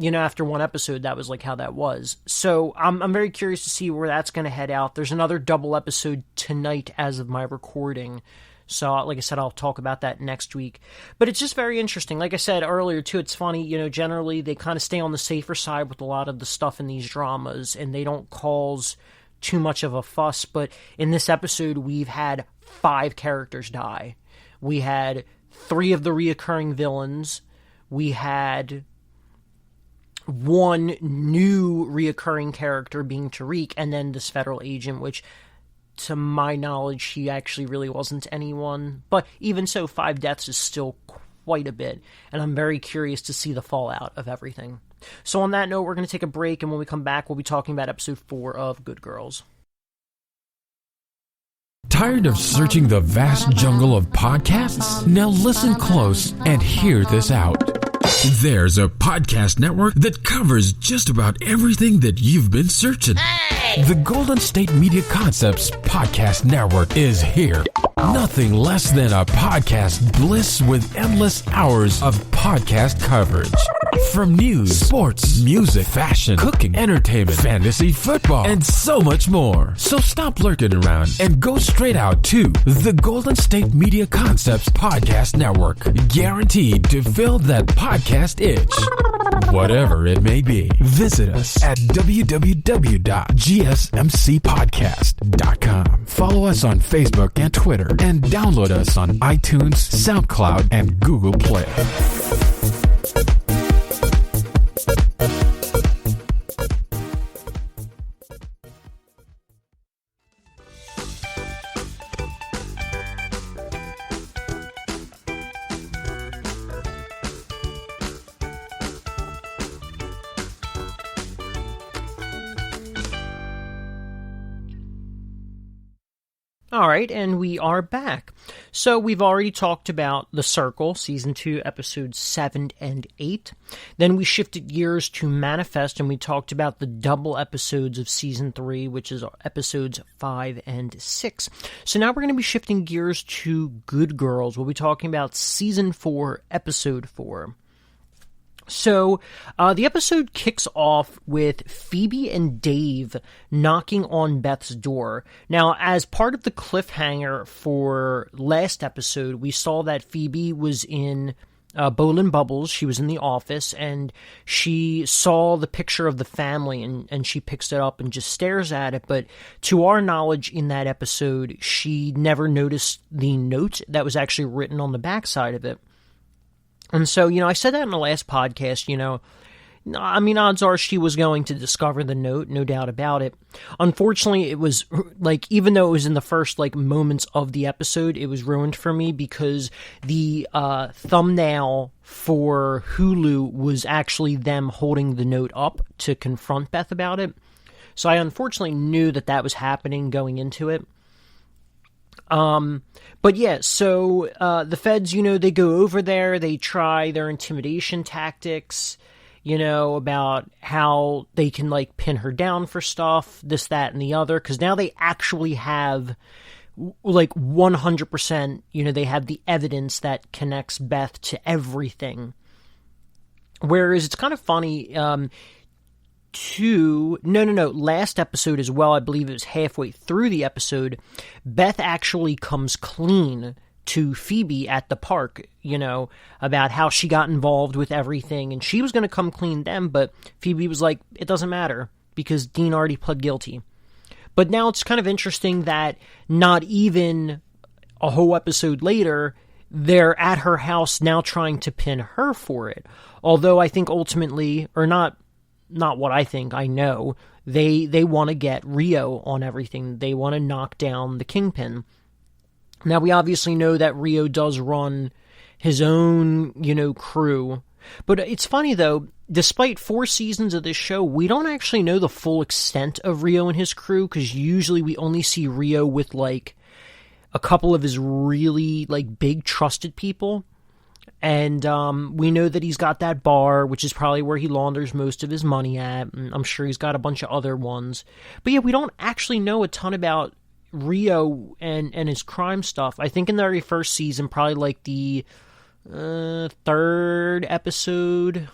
after one episode, that was like how that was. So I'm very curious to see where that's going to head out. There's another double episode tonight as of my recording. So, like I said, I'll talk about that next week. But it's just very interesting. Like I said earlier, too, it's funny, generally they kind of stay on the safer side with a lot of the stuff in these dramas, and they don't cause too much of a fuss. But in this episode, we've had 5 characters die. We had 3 of the reoccurring villains. We had 1 new reoccurring character being Tariq, and then this federal agent, which, to my knowledge, he actually really wasn't anyone. But even so, 5 deaths is still quite a bit, and I'm very curious to see the fallout of everything. So on that note, we're going to take a break, and when we come back, we'll be talking about episode 4 of Good Girls. Tired of searching the vast jungle of podcasts? Now listen close and hear this out. There's a podcast network that covers just about everything that you've been searching. Hey! The Golden State Media Concepts Podcast Network is here. Nothing less than a podcast bliss with endless hours of podcast coverage. From news, sports, music, fashion, cooking, entertainment, fantasy, football, and so much more. So stop lurking around and go straight out to the Golden State Media Concepts Podcast Network. Guaranteed to fill that podcast itch. Whatever it may be. Visit us at www.gsmcpodcast.com. Follow us on Facebook and Twitter, and download us on iTunes, SoundCloud, and Google Play. All right, and we are back. So we've already talked about The Circle, Season 2, Episodes 7 and 8. Then we shifted gears to Manifest, and we talked about the double episodes of Season 3, which is Episodes 5 and 6. So now we're going to be shifting gears to Good Girls. We'll be talking about Season 4, Episode 4. So, the episode kicks off with Phoebe and Dave knocking on Beth's door. Now, as part of the cliffhanger for last episode, we saw that Phoebe was in Bolin Bubbles. She was in the office, and she saw the picture of the family, and she picks it up and just stares at it. But to our knowledge, in that episode, she never noticed the note that was actually written on the backside of it. And so, I said that in the last podcast, odds are she was going to discover the note, no doubt about it. Unfortunately, it was, even though it was in the first, moments of the episode, it was ruined for me because the thumbnail for Hulu was actually them holding the note up to confront Beth about it. So I unfortunately knew that was happening going into it. But yeah, so, the feds, they go over there, they try their intimidation tactics, about how they can, pin her down for stuff, this, that, and the other, because now they actually have, 100%, they have the evidence that connects Beth to everything. Whereas it's kind of funny, last episode as well, I believe it was halfway through the episode, Beth actually comes clean to Phoebe at the park, about how she got involved with everything, and she was going to come clean then, but Phoebe was like, it doesn't matter, because Dean already pled guilty. But now it's kind of interesting that not even a whole episode later, they're at her house now trying to pin her for it. Although I think ultimately, or not what I think, I know, they want to get Rio on everything. They want to knock down the Kingpin. Now, we obviously know that Rio does run his own, crew. But it's funny, though, despite 4 seasons of this show, we don't actually know the full extent of Rio and his crew, because usually we only see Rio with, a couple of his really, big trusted people. And we know that he's got that bar, which is probably where he launders most of his money at. And I'm sure he's got a bunch of other ones. But yeah, we don't actually know a ton about Rio and his crime stuff. I think in the very first season, probably the 3rd episode.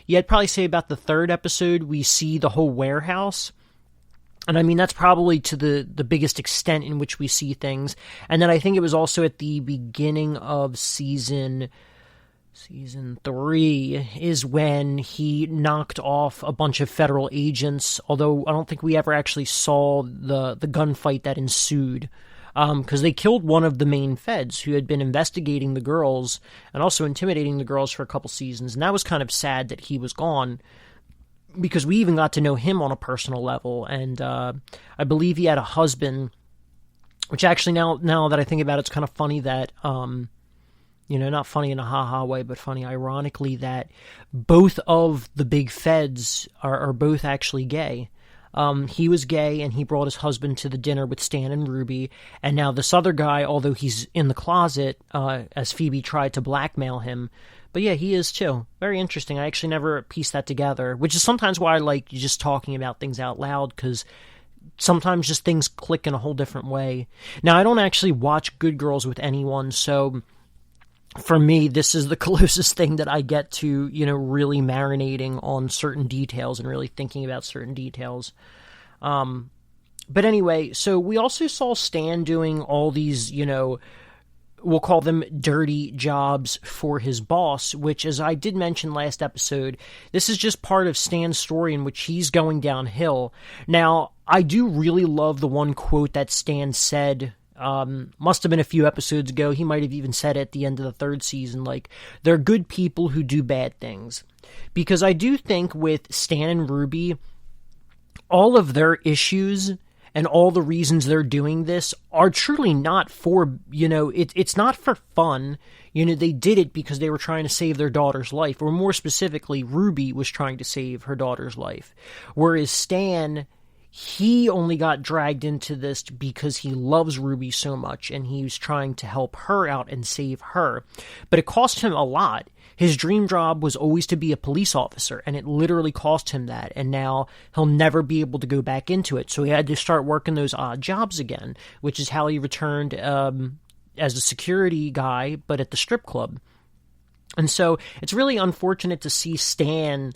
Yeah, I'd probably say about the 3rd episode, we see the whole warehouse. And I mean, that's probably to the biggest extent in which we see things. And then I think it was also at the beginning of season 3 is when he knocked off a bunch of federal agents, although I don't think we ever actually saw the gunfight that ensued. Because they killed one of the main feds who had been investigating the girls and also intimidating the girls for a couple seasons. And that was kind of sad that he was gone, because we even got to know him on a personal level, and I believe he had a husband, which actually now that I think about it, it's kind of funny that, not funny in a ha-ha way, but funny ironically that both of the big feds are both actually gay. He was gay, and he brought his husband to the dinner with Stan and Ruby, and now this other guy, although he's in the closet, as Phoebe tried to blackmail him. But yeah, he is too. Very interesting. I actually never pieced that together, which is sometimes why I like just talking about things out loud, because sometimes just things click in a whole different way. Now, I don't actually watch Good Girls with anyone, so for me, this is the closest thing that I get to, really marinating on certain details and really thinking about certain details. But anyway, so we also saw Stan doing all these, we'll call them dirty jobs for his boss, which, as I did mention last episode, this is just part of Stan's story in which he's going downhill. Now, I do really love the one quote that Stan said, must have been a few episodes ago. He might have even said it at the end of the 3rd season, they're good people who do bad things. Because I do think with Stan and Ruby, all of their issues and all the reasons they're doing this are truly not for, it's not for fun. They did it because they were trying to save their daughter's life, or more specifically, Ruby was trying to save her daughter's life. Whereas Stan, he only got dragged into this because he loves Ruby so much, and he was trying to help her out and save her. But it cost him a lot. His dream job was always to be a police officer, and it literally cost him that, and now he'll never be able to go back into it. So he had to start working those odd jobs again, which is how he returned as a security guy, but at the strip club. And so it's really unfortunate to see Stan,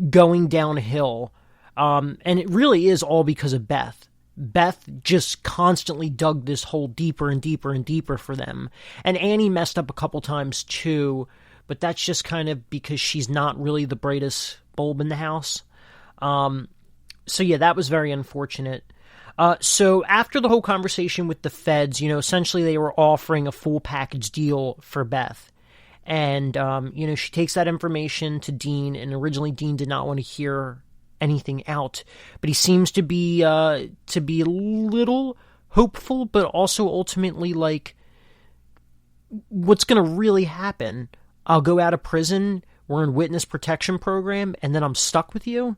going downhill. And it really is all because of Beth. Beth just constantly dug this hole deeper and deeper and deeper for them. And Annie messed up a couple times too, but that's just kind of because she's not really the brightest bulb in the house. So yeah, that was very unfortunate. So after the whole conversation with the feds, essentially they were offering a full package deal for Beth. And, she takes that information to Dean, and originally Dean did not want to hear anything out, but he seems to be a little hopeful, but also ultimately like, what's going to really happen? I'll go out of prison, we're in witness protection program, and then I'm stuck with you?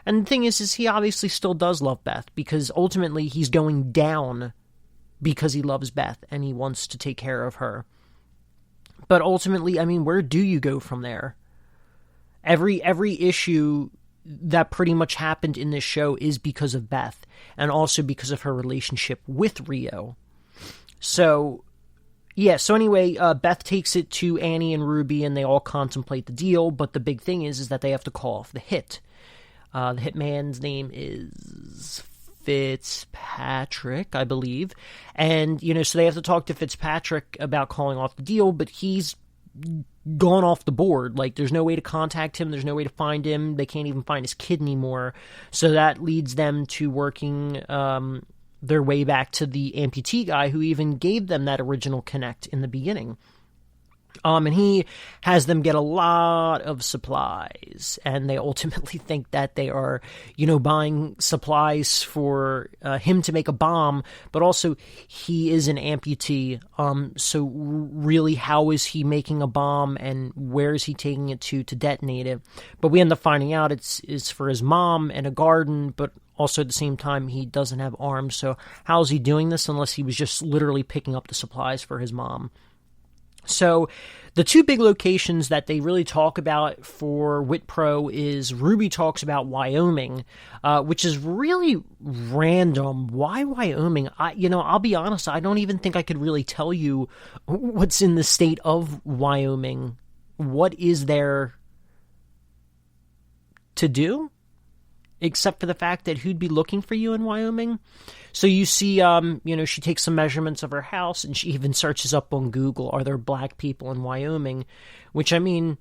And the thing is he obviously still does love Beth, because ultimately he's going down because he loves Beth and he wants to take care of her. But ultimately, where do you go from there? Every issue that pretty much happened in this show is because of Beth, and also because of her relationship with Rio. So, yeah, anyway, Beth takes it to Annie and Ruby, and they all contemplate the deal, but the big thing is that they have to call off the hit. The hitman's name is Fitzpatrick, I believe, and, so they have to talk to Fitzpatrick about calling off the deal, but he's gone off the board. Like, there's no way to contact him, there's no way to find him, they can't even find his kid anymore, so that leads them to working their way back to the amputee guy who even gave them that original connect in the beginning. And he has them get a lot of supplies, and they ultimately think that they are, buying supplies for him to make a bomb, but also he is an amputee, so really how is he making a bomb, and where is he taking it to detonate it? But we end up finding out it's for his mom and a garden, but also at the same time he doesn't have arms, so how is he doing this unless he was just literally picking up the supplies for his mom? So the two big locations that they really talk about for WitPro is Ruby talks about Wyoming, which is really random. Why Wyoming? I'll be honest, I don't even think I could really tell you what's in the state of Wyoming. What is there to do? Except for the fact that who'd be looking for you in Wyoming? So you see, she takes some measurements of her house, and she even searches up on Google, are there black people in Wyoming? Which, I'm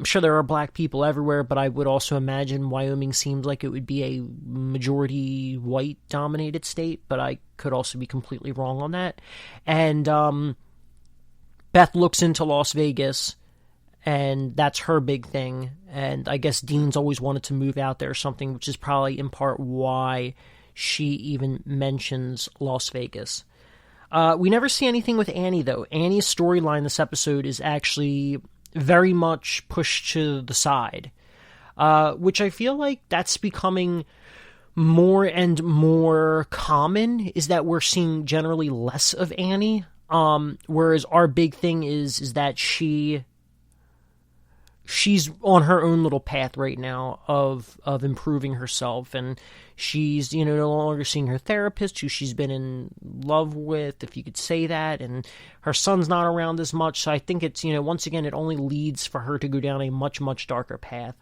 sure there are black people everywhere, but I would also imagine Wyoming seems like it would be a majority white-dominated state, but I could also be completely wrong on that. And Beth looks into Las Vegas, and that's her big thing, and I guess Dean's always wanted to move out there or something, which is probably in part why she even mentions Las Vegas. We never see anything with Annie, though. Annie's storyline this episode is actually very much pushed to the side, which I feel like that's becoming more and more common, is that we're seeing generally less of Annie, whereas our big thing is that she's on her own little path right now of improving herself, and she's, no longer seeing her therapist, who she's been in love with, if you could say that, and her son's not around as much, so I think it's, once again, it only leads for her to go down a much, much darker path.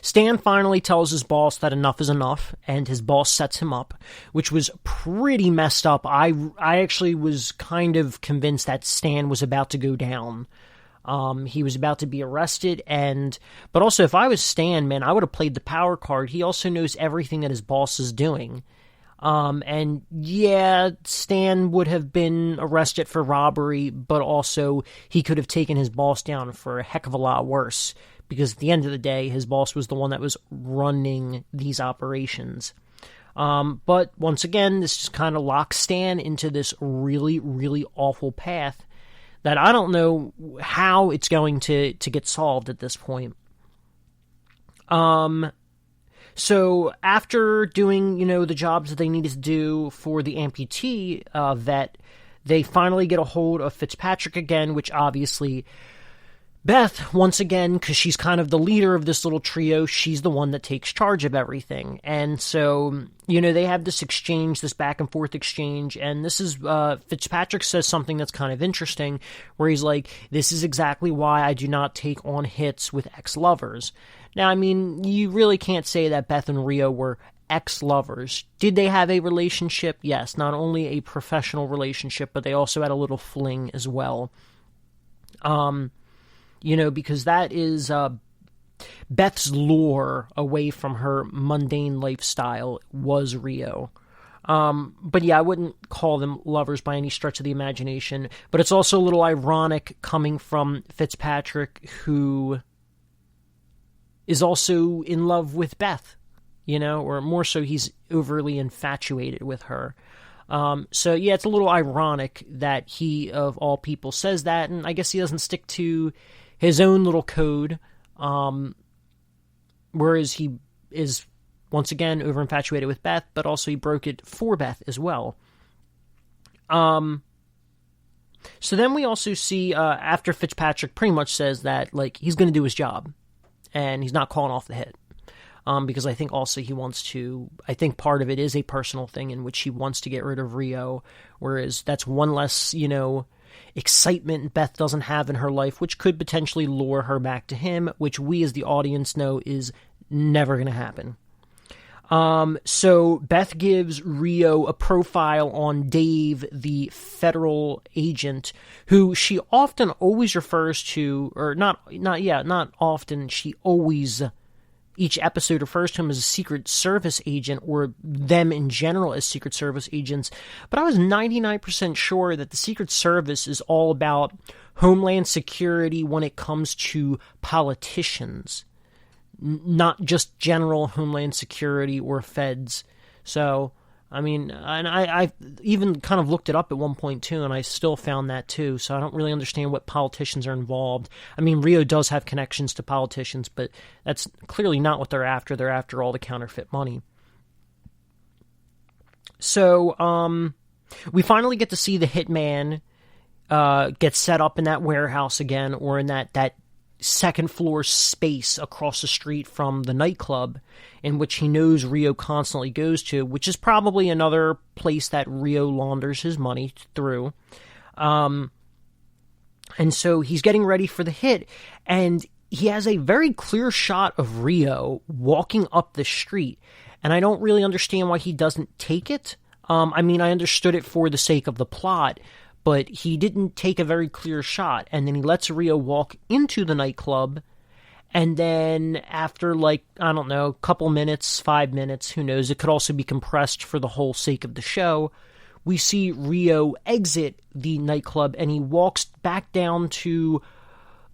Stan finally tells his boss that enough is enough, and his boss sets him up, which was pretty messed up. I actually was kind of convinced that Stan was about to go down. He was about to be arrested, but also if I was Stan, man, I would have played the power card. He also knows everything that his boss is doing. And yeah, Stan would have been arrested for robbery, but also he could have taken his boss down for a heck of a lot worse, because at the end of the day, his boss was the one that was running these operations. But once again, this just kind of locks Stan into this really, really awful path that I don't know how it's going to get solved at this point. So after doing, the jobs that they needed to do for the amputee vet, they finally get a hold of Fitzpatrick again, which obviously Beth, once again, because she's kind of the leader of this little trio, she's the one that takes charge of everything. And so, they have this exchange, this back and forth exchange, and this is, Fitzpatrick says something that's kind of interesting, where he's like, this is exactly why I do not take on hits with ex-lovers. Now, I mean, you really can't say that Beth and Rio were ex-lovers. Did they have a relationship? Yes, not only a professional relationship, but they also had a little fling as well. Because that is Beth's lure away from her mundane lifestyle was Rio. But yeah, I wouldn't call them lovers by any stretch of the imagination. But it's also a little ironic coming from Fitzpatrick, who is also in love with Beth, or more so he's overly infatuated with her. So yeah, it's a little ironic that he, of all people, says that, and I guess he doesn't stick to his own little code, whereas he is, once again, over-infatuated with Beth, but also he broke it for Beth as well. So then we also see, after Fitzpatrick pretty much says that, he's going to do his job, and he's not calling off the hit. Because I think also I think part of it is a personal thing in which he wants to get rid of Rio, whereas that's one less, excitement Beth doesn't have in her life, which could potentially lure her back to him, which we as the audience know is never going to happen. So Beth gives Rio a profile on Dave, the federal agent, who she often always refers to, or not often, she always, each episode refers to him as a Secret Service agent, or them in general as Secret Service agents. But I was 99% sure that the Secret Service is all about Homeland Security when it comes to politicians, not just general Homeland Security or feds. So, I mean, and I even kind of looked it up at one point too, and I still found that too, so I don't really understand what politicians are involved. I mean, Rio does have connections to politicians, but that's clearly not what they're after. They're after all the counterfeit money. So, we finally get to see the hitman get set up in that warehouse again, or in that second floor space across the street from the nightclub in which he knows Rio constantly goes to, which is probably another place that Rio launders his money through. And so he's getting ready for the hit, and he has a very clear shot of Rio walking up the street, and I don't really understand why he doesn't take it. I mean, I understood it for the sake of the plot, but he didn't take a very clear shot, and then he lets Rio walk into the nightclub, and then after, I don't know, a couple minutes, 5 minutes, who knows, it could also be compressed for the whole sake of the show, we see Rio exit the nightclub, and he walks back down to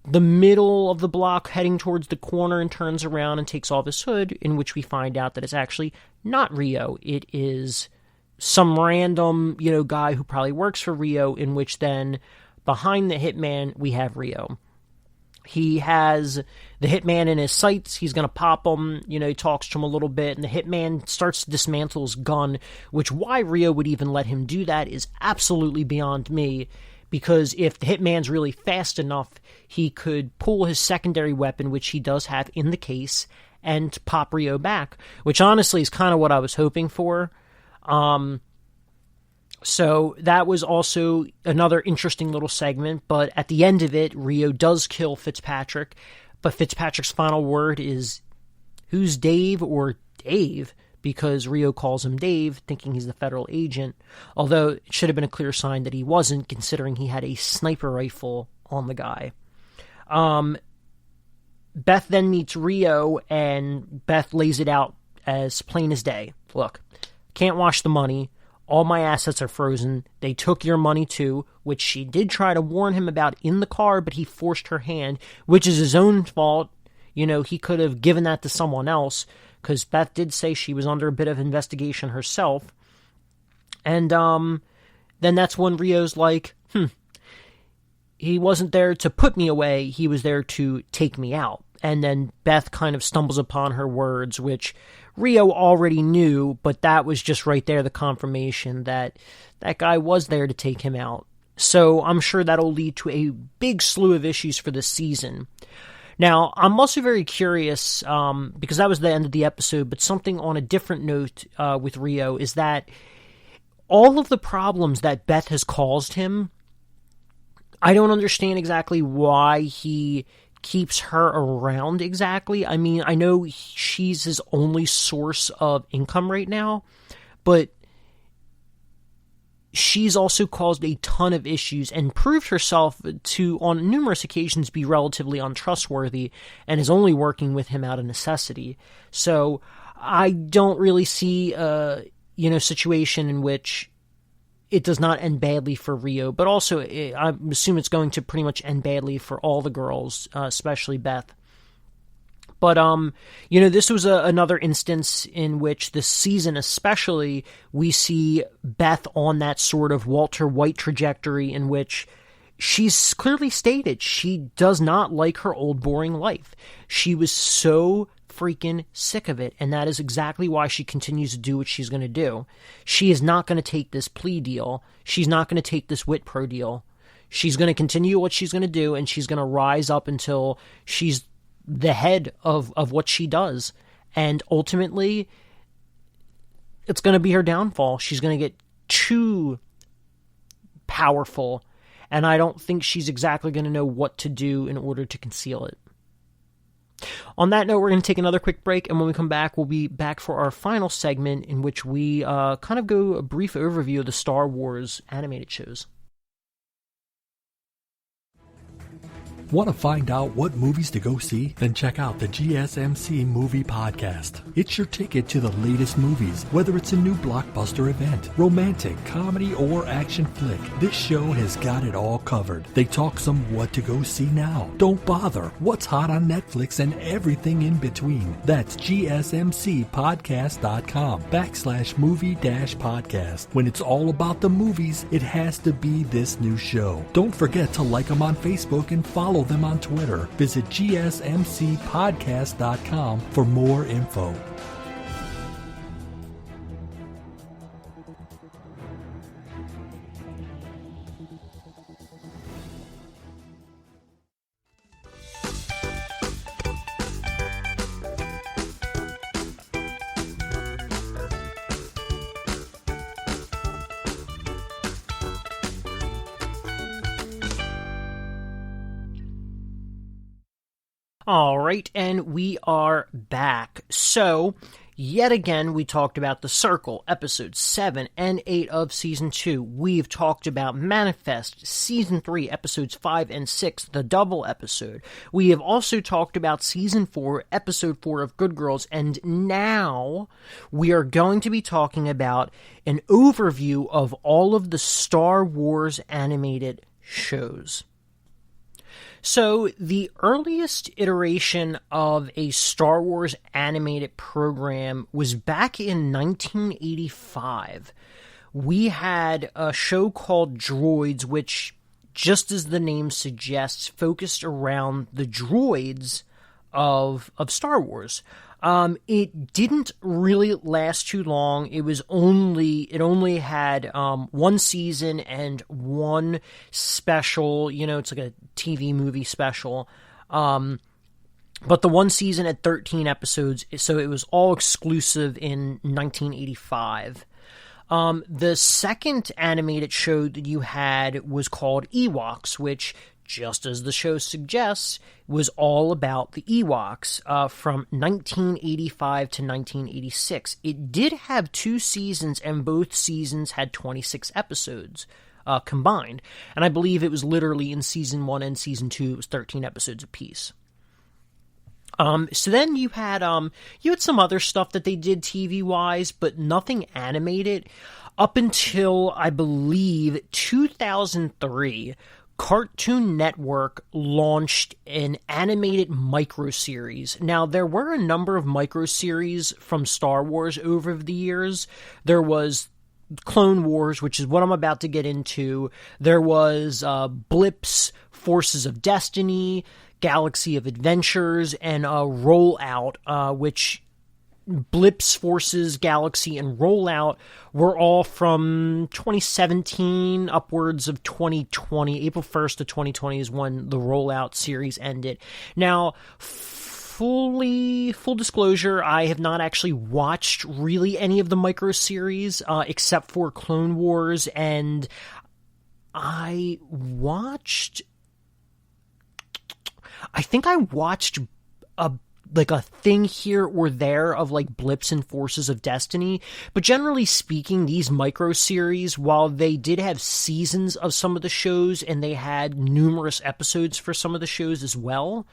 the middle of the block, heading towards the corner, and turns around and takes off his hood, in which we find out that it's actually not Rio, it is some random, guy who probably works for Rio, in which then, behind the hitman, we have Rio. He has the hitman in his sights, he's going to pop him, he talks to him a little bit, and the hitman starts to dismantle his gun, which why Rio would even let him do that is absolutely beyond me, because if the hitman's really fast enough, he could pull his secondary weapon, which he does have in the case, and pop Rio back, which honestly is kind of what I was hoping for. So that was also another interesting little segment, but at the end of it, Rio does kill Fitzpatrick, but Fitzpatrick's final word is, who's Dave, or Dave, because Rio calls him Dave, thinking he's the federal agent, although it should have been a clear sign that he wasn't, considering he had a sniper rifle on the guy. Beth then meets Rio, and Beth lays it out as plain as day. Look, can't wash the money. All my assets are frozen. They took your money too, which she did try to warn him about in the car, but he forced her hand, which is his own fault. He could have given that to someone else, because Beth did say she was under a bit of investigation herself. And then that's when Rio's like, he wasn't there to put me away, he was there to take me out. And then Beth kind of stumbles upon her words, which Rio already knew, but that was just right there the confirmation that that guy was there to take him out. So I'm sure that'll lead to a big slew of issues for this season. Now, I'm also very curious, because that was the end of the episode, but something on a different note with Rio is that all of the problems that Beth has caused him, I don't understand exactly why he keeps her around exactly. I mean, I know she's his only source of income right now, but she's also caused a ton of issues and proved herself to, on numerous occasions, be relatively untrustworthy and is only working with him out of necessity. So I don't really see a situation in which it does not end badly for Rio, but also I assume it's going to pretty much end badly for all the girls, especially Beth. But, this was another instance in which this season especially, we see Beth on that sort of Walter White trajectory in which she's clearly stated she does not like her old boring life. She was so freaking sick of it, and that is exactly why she continues to do what she's going to do. She is not going to take this plea deal. She's not going to take this Whitpro deal. She's going to continue what she's going to do, and she's going to rise up until she's the head of what she does. And ultimately, it's going to be her downfall. She's going to get too powerful, and I don't think she's exactly going to know what to do in order to conceal it. On that note, we're going to take another quick break, and when we come back, we'll be back for our final segment in which we kind of go a brief overview of the Star Wars animated shows. Want to find out what movies to go see? Then check out the GSMC Movie Podcast. It's your ticket to the latest movies, whether it's a new blockbuster event, romantic, comedy, or action flick. This show has got it all covered. They talk some what to go see now, don't bother, what's hot on Netflix, and everything in between. That's gsmcpodcast.com/movie-podcast. When it's all about the movies, it has to be this new show. Don't forget to like them on Facebook and follow them on Twitter. Visit gsmcpodcast.com for more info. All right, and we are back. So, yet again, we talked about The Circle, episodes 7 and 8 of Season 2. We've talked about Manifest, Season 3, episodes 5 and 6, the double episode. We have also talked about Season 4, episode 4 of Good Girls, and now we are going to be talking about an overview of all of the Star Wars animated shows. So, the earliest iteration of a Star Wars animated program was back in 1985. We had a show called Droids, which, just as the name suggests, focused around the droids of Star Wars. It didn't really last too long. It only had one season and one special. It's like a TV movie special. But the one season had 13 episodes, so it was all exclusive in 1985. The second animated show that you had was called Ewoks, which, just as the show suggests, was all about the Ewoks from 1985 to 1986. It did have 2 seasons, and both seasons had 26 episodes combined. And I believe it was literally in Season 1 and Season 2, it was 13 episodes apiece. So then you had some other stuff that they did TV-wise, but nothing animated up until, I believe, 2003. Cartoon Network launched an animated microseries. Now, there were a number of microseries from Star Wars over the years. There was Clone Wars, which is what I'm about to get into. There was Blip's Forces of Destiny, Galaxy of Adventures, and Rollout, which Blips, Forces, Galaxy, and Rollout were all from 2017 upwards of 2020. April 1st of 2020 is when the Rollout series ended. Now, full disclosure, I have not actually watched really any of the micro series except for Clone Wars, and I think I watched a thing here or there of like Blips and Forces of Destiny, but generally speaking, these micro series, while they did have seasons of some of the shows and they had numerous episodes for some of the shows as well,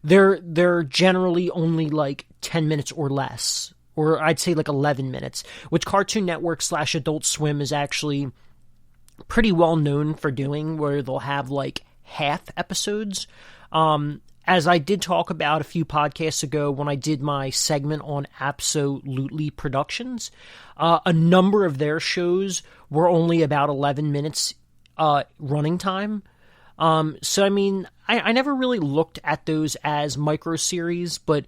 they're generally only like 10 minutes or less, or I'd say like 11 minutes, which Cartoon Network / Adult Swim is actually pretty well known for doing, where they'll have like half episodes. As I did talk about a few podcasts ago when I did my segment on Absolutely Productions, a number of their shows were only about 11 minutes running time. So, I mean, I never really looked at those as micro-series, but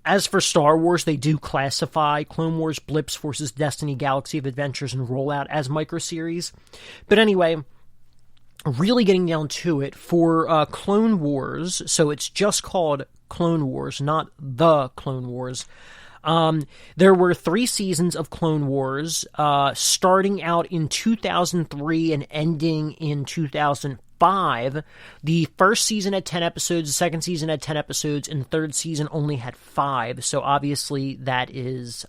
as for Star Wars, they do classify Clone Wars, Blips, Forces, Destiny, Galaxy of Adventures, and Rollout as micro-series. But anyway, really getting down to it, for Clone Wars, so it's just called Clone Wars, not The Clone Wars. There were 3 seasons of Clone Wars, starting out in 2003 and ending in 2005. The first season had 10 episodes, the second season had 10 episodes, and the third season only had 5. So obviously that is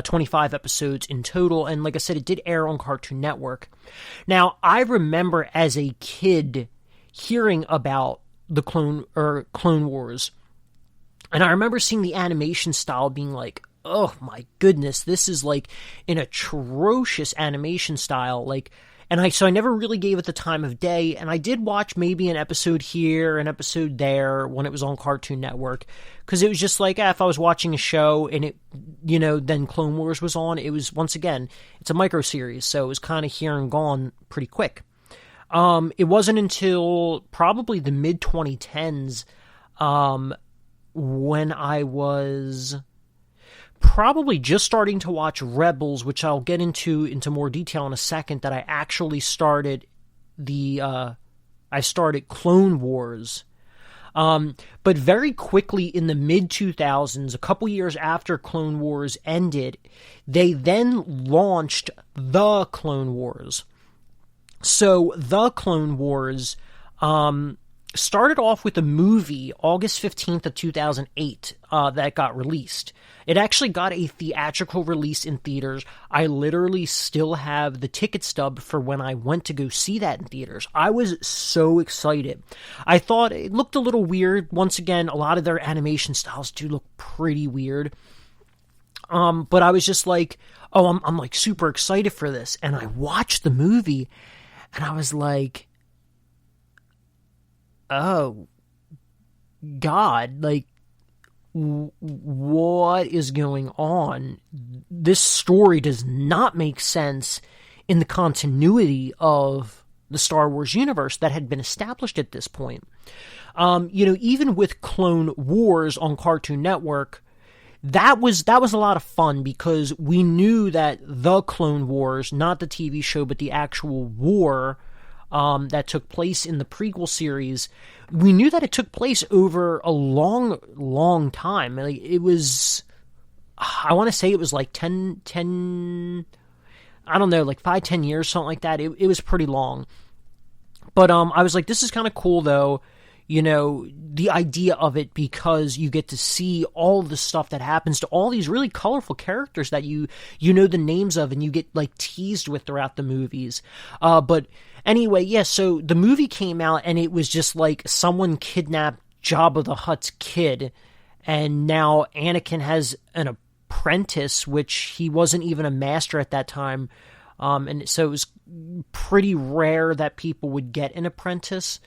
25 episodes in total, and like I said, it did air on Cartoon Network. Now, I remember as a kid hearing about the Clone Wars, and I remember seeing the animation style being like, oh my goodness, this is like an atrocious animation style, like. So I never really gave it the time of day, and I did watch maybe an episode here, an episode there, when it was on Cartoon Network, because it was just like, if I was watching a show, and it, then Clone Wars was on, it was, once again, it's a micro-series, so it was kind of here and gone pretty quick. It wasn't until probably the mid-2010s, when I was probably just starting to watch Rebels, which I'll get into more detail in a second, that I actually started Clone Wars. But very quickly in the mid-2000s, a couple years after Clone Wars ended, they then launched The Clone Wars. So The Clone Wars started off with a movie, August 15th of 2008, that got released. It actually got a theatrical release in theaters. I literally still have the ticket stub for when I went to go see that in theaters. I was so excited. I thought it looked a little weird. Once again, a lot of their animation styles do look pretty weird. But I was just like, oh, I'm like super excited for this. And I watched the movie and I was like, oh God, like, what is going on? This story does not make sense in the continuity of the Star Wars universe that had been established at this point. Even with Clone Wars on Cartoon Network, that was a lot of fun, because we knew that the Clone Wars, not the TV show, but the actual war that took place in the prequel series, we knew that it took place over a long, long time. Like, it was, I want to say it was like 10, I don't know, like 5-10 years, something like that. It was pretty long. But I was like, this is kind of cool, though, the idea of it, because you get to see all the stuff that happens to all these really colorful characters that you know the names of, and you get like teased with throughout the movies. But anyway, yeah, so the movie came out, and it was just like someone kidnapped Jabba the Hutt's kid, and now Anakin has an apprentice, which he wasn't even a master at that time. And so it was pretty rare that people would get an apprentice.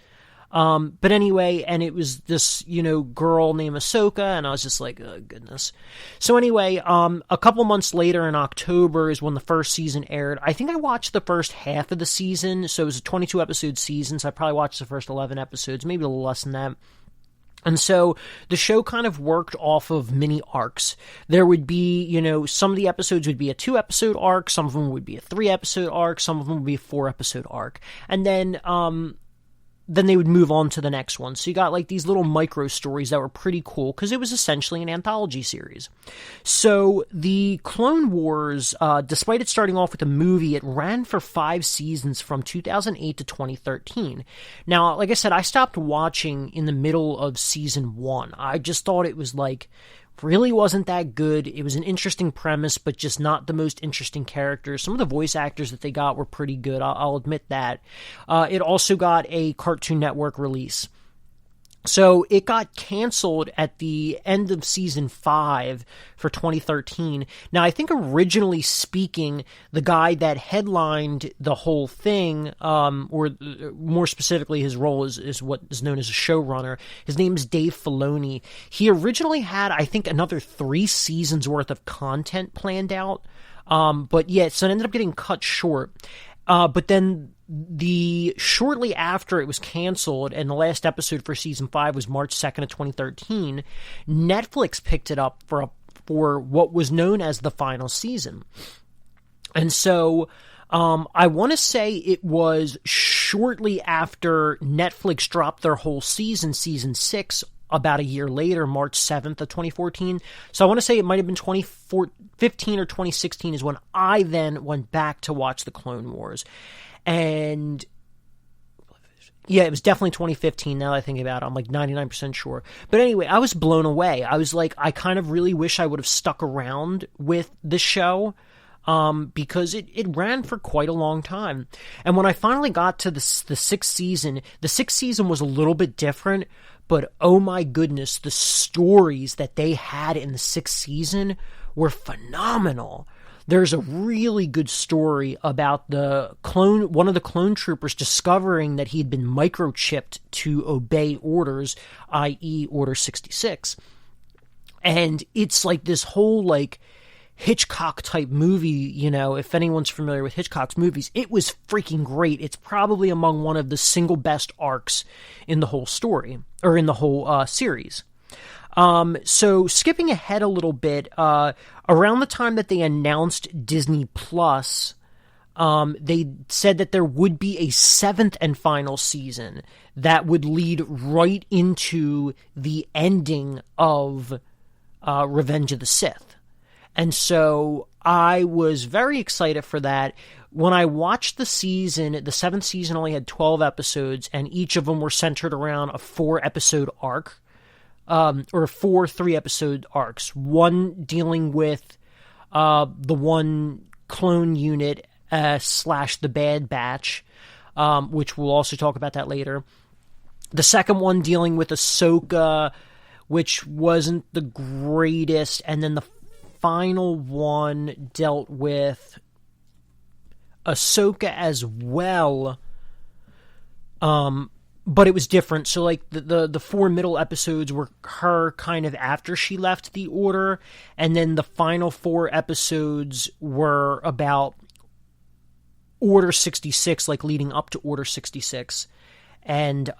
But anyway, and it was this, girl named Ahsoka, and I was just like, oh, goodness. So anyway, a couple months later in October is when the first season aired. I think I watched the first half of the season, so it was a 22-episode season, so I probably watched the first 11 episodes, maybe a little less than that. And so the show kind of worked off of mini arcs. There would be, some of the episodes would be a 2-episode arc, some of them would be a 3-episode arc, some of them would be a 4-episode arc. And then they would move on to the next one. So you got like these little micro stories that were pretty cool because it was essentially an anthology series. So the Clone Wars, despite it starting off with a movie, it ran for 5 seasons from 2008 to 2013. Now, like I said, I stopped watching in the middle of season 1. I just thought it was really wasn't that good. It was an interesting premise, but just not the most interesting characters. Some of the voice actors that they got were pretty good, I'll admit that. It also got a Cartoon Network release. So it got canceled at the end of season 5 for 2013. Now, I think originally speaking, the guy that headlined the whole thing, or more specifically, his role is what is known as a showrunner. His name is Dave Filoni. He originally had, I think, another 3 seasons worth of content planned out. But yeah, so it ended up getting cut short. But then shortly after it was canceled, and the last episode for season 5 was March 2nd of 2013, Netflix picked it up for what was known as the final season. And so I want to say it was shortly after Netflix dropped their whole season 6, about a year later, March 7th of 2014. So I want to say it might have been 2015 or 2016 is when I then went back to watch the Clone Wars. And yeah, it was definitely 2015 now that I think about it. I'm like 99% sure. But anyway, I was blown away. I was like, I kind of really wish I would have stuck around with the show because it ran for quite a long time. And when I finally got to the 6th season, the 6th season was a little bit different, but oh my goodness, the stories that they had in the 6th season were phenomenal. There's a really good story about one of the clone troopers discovering that he'd been microchipped to obey orders, i.e. Order 66. And it's like this whole Hitchcock type movie, if anyone's familiar with Hitchcock's movies. It was freaking great. It's probably among one of the single best arcs in the whole story, or in the whole series. So skipping ahead a little bit, around the time that they announced Disney Plus, they said that there would be a 7th and final season that would lead right into the ending of Revenge of the Sith. And so I was very excited for that. When I watched the season, the 7th season only had 12 episodes, and each of them were centered around a 4-episode arc. Or 4 3-episode arcs. One dealing with the one clone unit / the Bad Batch, which we'll also talk about that later. The second one dealing with Ahsoka, which wasn't the greatest, and then the final one dealt with Ahsoka as well. But it was different. So, the 4 middle episodes were her kind of after she left the Order, and then the final 4 episodes were about Order 66, leading up to Order 66, and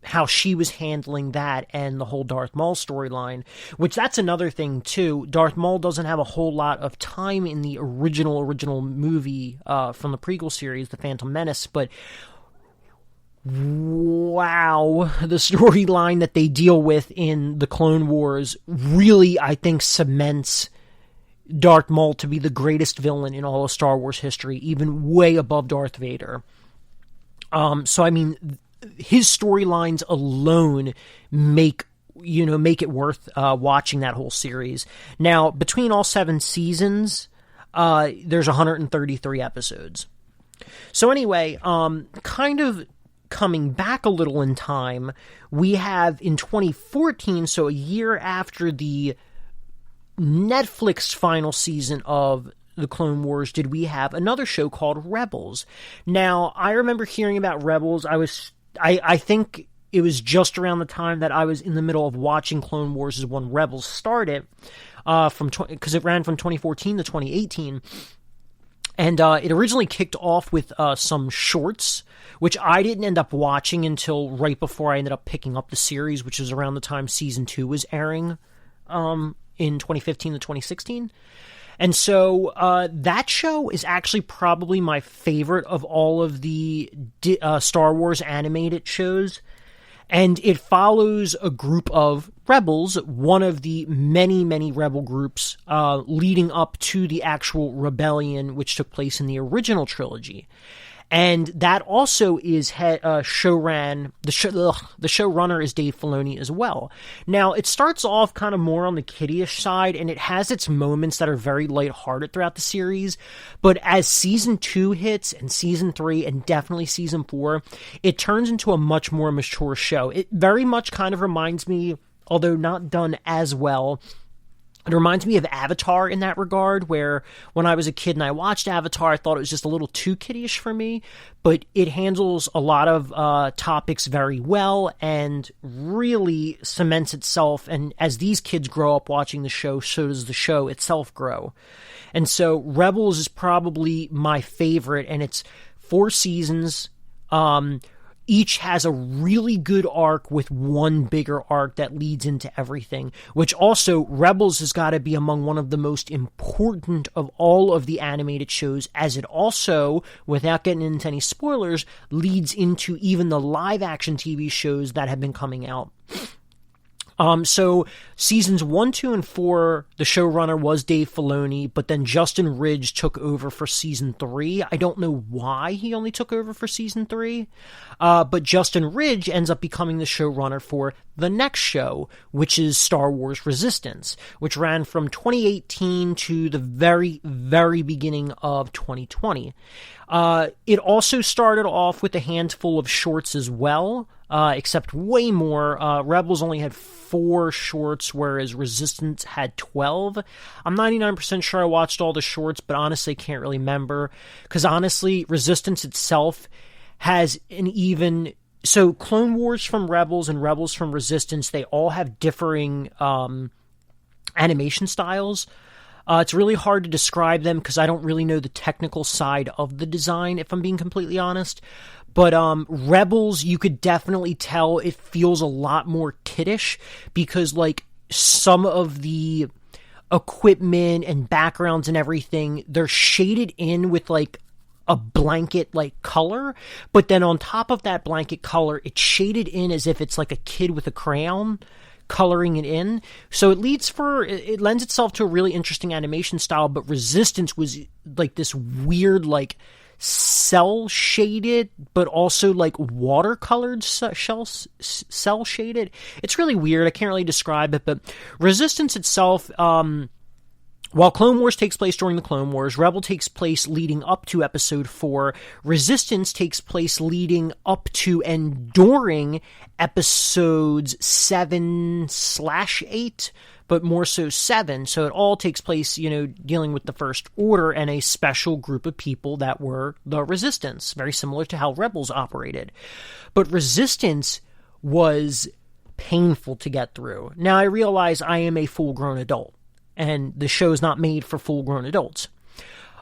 how she was handling that and the whole Darth Maul storyline, which that's another thing, too. Darth Maul doesn't have a whole lot of time in the original movie from the prequel series, The Phantom Menace, but wow, the storyline that they deal with in the Clone Wars really, I think, cements Darth Maul to be the greatest villain in all of Star Wars history, even way above Darth Vader. So, I mean, his storylines alone make it worth watching that whole series. Now, between all 7 seasons, there's 133 episodes. So anyway, kind of coming back a little in time, we have in 2014, so a year after the Netflix final season of the Clone Wars, did we have another show called Rebels. Now, I remember hearing about Rebels. I was I think it was just around the time that I was in the middle of watching Clone Wars is when Rebels started, because it ran from 2014 to 2018. And it originally kicked off with some shorts, which I didn't end up watching until right before I ended up picking up the series, which was around the time Season 2 was airing in 2015 to 2016. And so that show is actually probably my favorite of all of the Star Wars animated shows. And it follows a group of rebels, one of the many, many rebel groups leading up to the actual rebellion, which took place in the original trilogy. And that also is showrunner is Dave Filoni as well. Now, it starts off kind of more on the kiddie-ish side, and it has its moments that are very lighthearted throughout the series. But as Season 2 hits, and Season 3, and definitely Season 4, it turns into a much more mature show. It very much kind of reminds me, although not done as well, it reminds me of Avatar in that regard, where when I was a kid and I watched Avatar, I thought it was just a little too kiddie-ish for me, but it handles a lot of topics very well and really cements itself, and as these kids grow up watching the show, so does the show itself grow. And so Rebels is probably my favorite, and it's 4 seasons. Each has a really good arc with one bigger arc that leads into everything, which also Rebels has got to be among one of the most important of all of the animated shows, as it also, without getting into any spoilers, leads into even the live action TV shows that have been coming out. So seasons 1, 2, and 4, the showrunner was Dave Filoni, but then Justin Ridge took over for season 3. I don't know why he only took over for season 3, but Justin Ridge ends up becoming the showrunner for the next show, which is Star Wars Resistance, which ran from 2018 to the very, very beginning of 2020. It also started off with a handful of shorts as well, except way more. Rebels only had 4 shorts, whereas Resistance had 12. I'm 99% sure I watched all the shorts, but honestly can't really remember, because honestly, Resistance itself has an even... So Clone Wars from Rebels and Rebels from Resistance, they all have differing animation styles. It's really hard to describe them because I don't really know the technical side of the design, if I'm being completely honest. But Rebels, you could definitely tell it feels a lot more kiddish, because like some of the equipment and backgrounds and everything, they're shaded in with like a blanket like color, but then on top of that blanket color, it's shaded in as if it's like a kid with a crayon coloring it in. So it lends itself to a really interesting animation style. But Resistance was like this weird like cell shaded, but also like watercolored cell shaded. It's really weird. I can't really describe it, but Resistance itself, while Clone Wars takes place during the Clone Wars, Rebel takes place leading up to Episode 4, Resistance takes place leading up to and during Episodes 7/8, but more so 7. So it all takes place, dealing with the First Order and a special group of people that were the Resistance, very similar to how Rebels operated. But Resistance was painful to get through. Now, I realize I am a full-grown adult, and the show is not made for full-grown adults.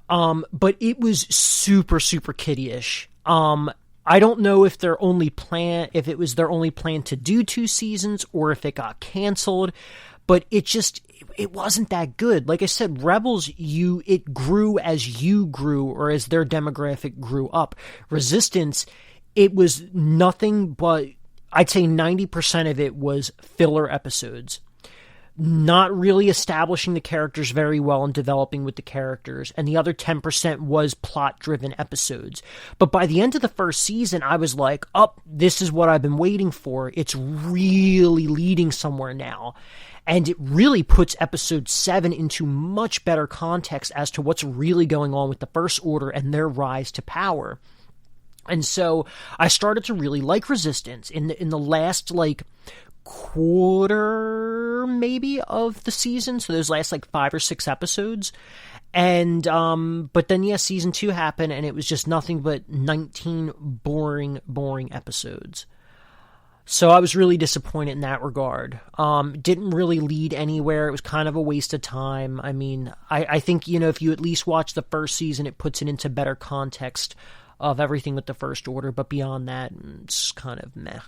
But it was super, super kiddie-ish. I don't know if it was their only plan to do 2 seasons, or if it got canceled, but it wasn't that good. Like I said, Rebels, it grew as you grew, or as their demographic grew up. Resistance, it was nothing but, I'd say 90% of it was filler episodes. Not really establishing the characters very well and developing with the characters, and the other 10% was plot-driven episodes. But by the end of the first season, I was like, this is what I've been waiting for. It's really leading somewhere now. And it really puts Episode 7 into much better context as to what's really going on with the First Order and their rise to power. And so I started to really like Resistance in the last, quarter maybe of the season, so those last 5 or 6 episodes, And, but then, season 2 happened, and it was just nothing but 19 boring episodes. So I was really disappointed in that regard. Didn't really lead anywhere. It was kind of a waste of time. I mean, I think, if you at least watch the first season, it puts it into better context of everything with the First Order, but beyond that, it's kind of meh.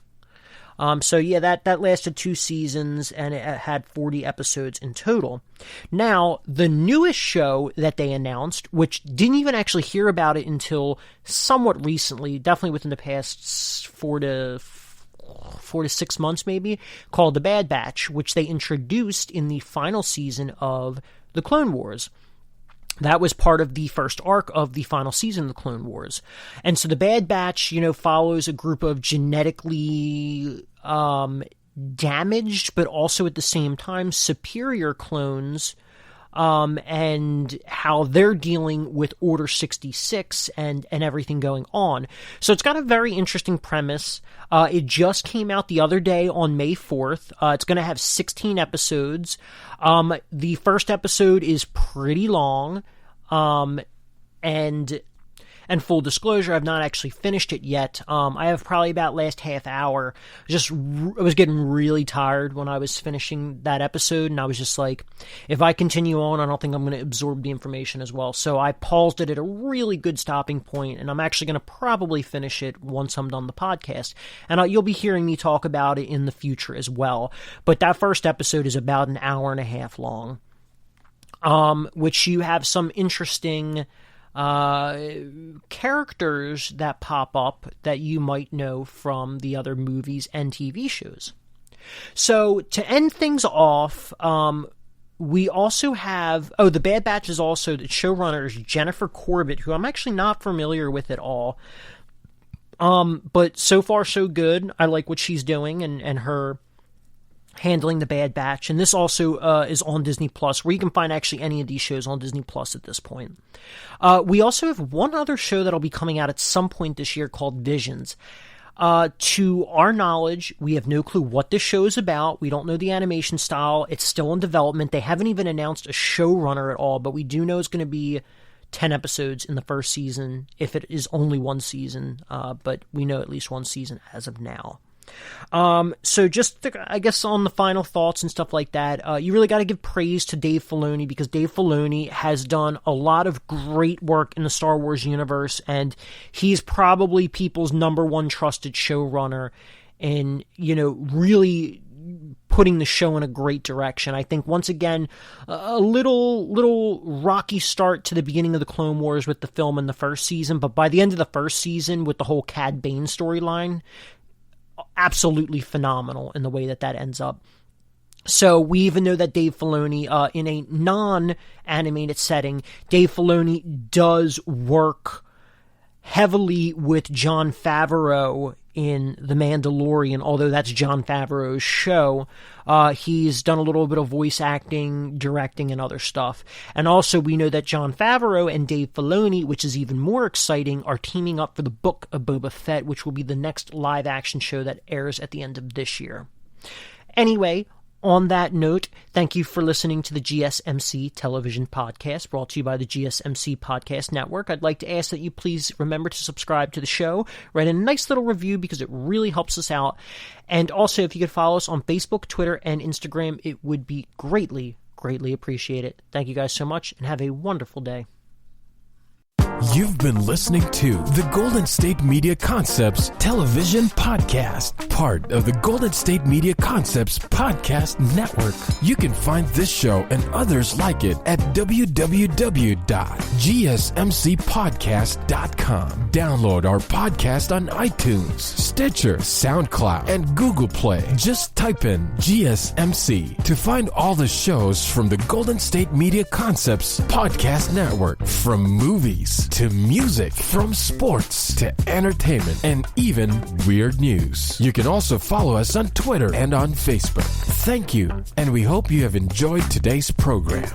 That lasted 2 seasons, and it had 40 episodes in total. Now, the newest show that they announced, which didn't even actually hear about it until somewhat recently, definitely within the past 4 to 6 months maybe, called The Bad Batch, which they introduced in the final season of The Clone Wars. That was part of the first arc of the final season of the Clone Wars. And so the Bad Batch, follows a group of genetically damaged, but also at the same time superior clones, and how they're dealing with Order 66 and everything going on. So it's got a very interesting premise. It just came out the other day on May 4th. It's going to have 16 episodes. The first episode is pretty long, and full disclosure, I've not actually finished it yet. I have probably about last half hour. I was getting really tired when I was finishing that episode, and I was just like, if I continue on, I don't think I'm going to absorb the information as well. So I paused it at a really good stopping point, and I'm actually going to probably finish it once I'm done the podcast. And you'll be hearing me talk about it in the future as well. But that first episode is about an hour and a half long, which you have some interesting characters that pop up that you might know from the other movies and TV shows. So to end things off, we also have, The Bad Batch is also, the showrunner is Jennifer Corbett, who I'm actually not familiar with at all. But so far so good. I like what she's doing and her handling the Bad Batch, and this also is on Disney Plus, where you can find actually any of these shows on Disney Plus at this point. We also have one other show that'll be coming out at some point this year called Visions. To our knowledge, we have no clue what this show is about. We don't know the animation style. It's still in development. They haven't even announced a showrunner at all, but we do know it's going to be 10 episodes in the first season, if it is only one season, but we know at least one season as of now. So just, I guess, on the final thoughts and stuff like that, you really got to give praise to Dave Filoni, because Dave Filoni has done a lot of great work in the Star Wars universe, and he's probably people's number one trusted showrunner in, really putting the show in a great direction. I think, once again, a little rocky start to the beginning of the Clone Wars with the film in the first season, but by the end of the first season, with the whole Cad Bane storyline, absolutely phenomenal in the way that ends up. So we even know that Dave Filoni, in a non-animated setting, Dave Filoni does work heavily with Jon Favreau in The Mandalorian, although that's Jon Favreau's show. He's done a little bit of voice acting, directing, and other stuff. And also we know that Jon Favreau and Dave Filoni, which is even more exciting, are teaming up for the Book of Boba Fett, which will be the next live-action show that airs at the end of this year. Anyway, on that note, thank you for listening to the GSMC Television Podcast, brought to you by the GSMC Podcast Network. I'd like to ask that you please remember to subscribe to the show, write a nice little review because it really helps us out, and also if you could follow us on Facebook, Twitter, and Instagram, it would be greatly, greatly appreciated. Thank you guys so much, and have a wonderful day. You've been listening to the Golden State Media Concepts Television Podcast, part of the Golden State Media Concepts Podcast Network. You can find this show and others like it at www.gsmcpodcast.com. Download our podcast on iTunes, Stitcher, SoundCloud, and Google Play. Just type in GSMC to find all the shows from the Golden State Media Concepts Podcast Network, from movies to music, from sports to entertainment, and even weird news. You can also follow us on Twitter and on Facebook. Thank you, and we hope you have enjoyed today's program.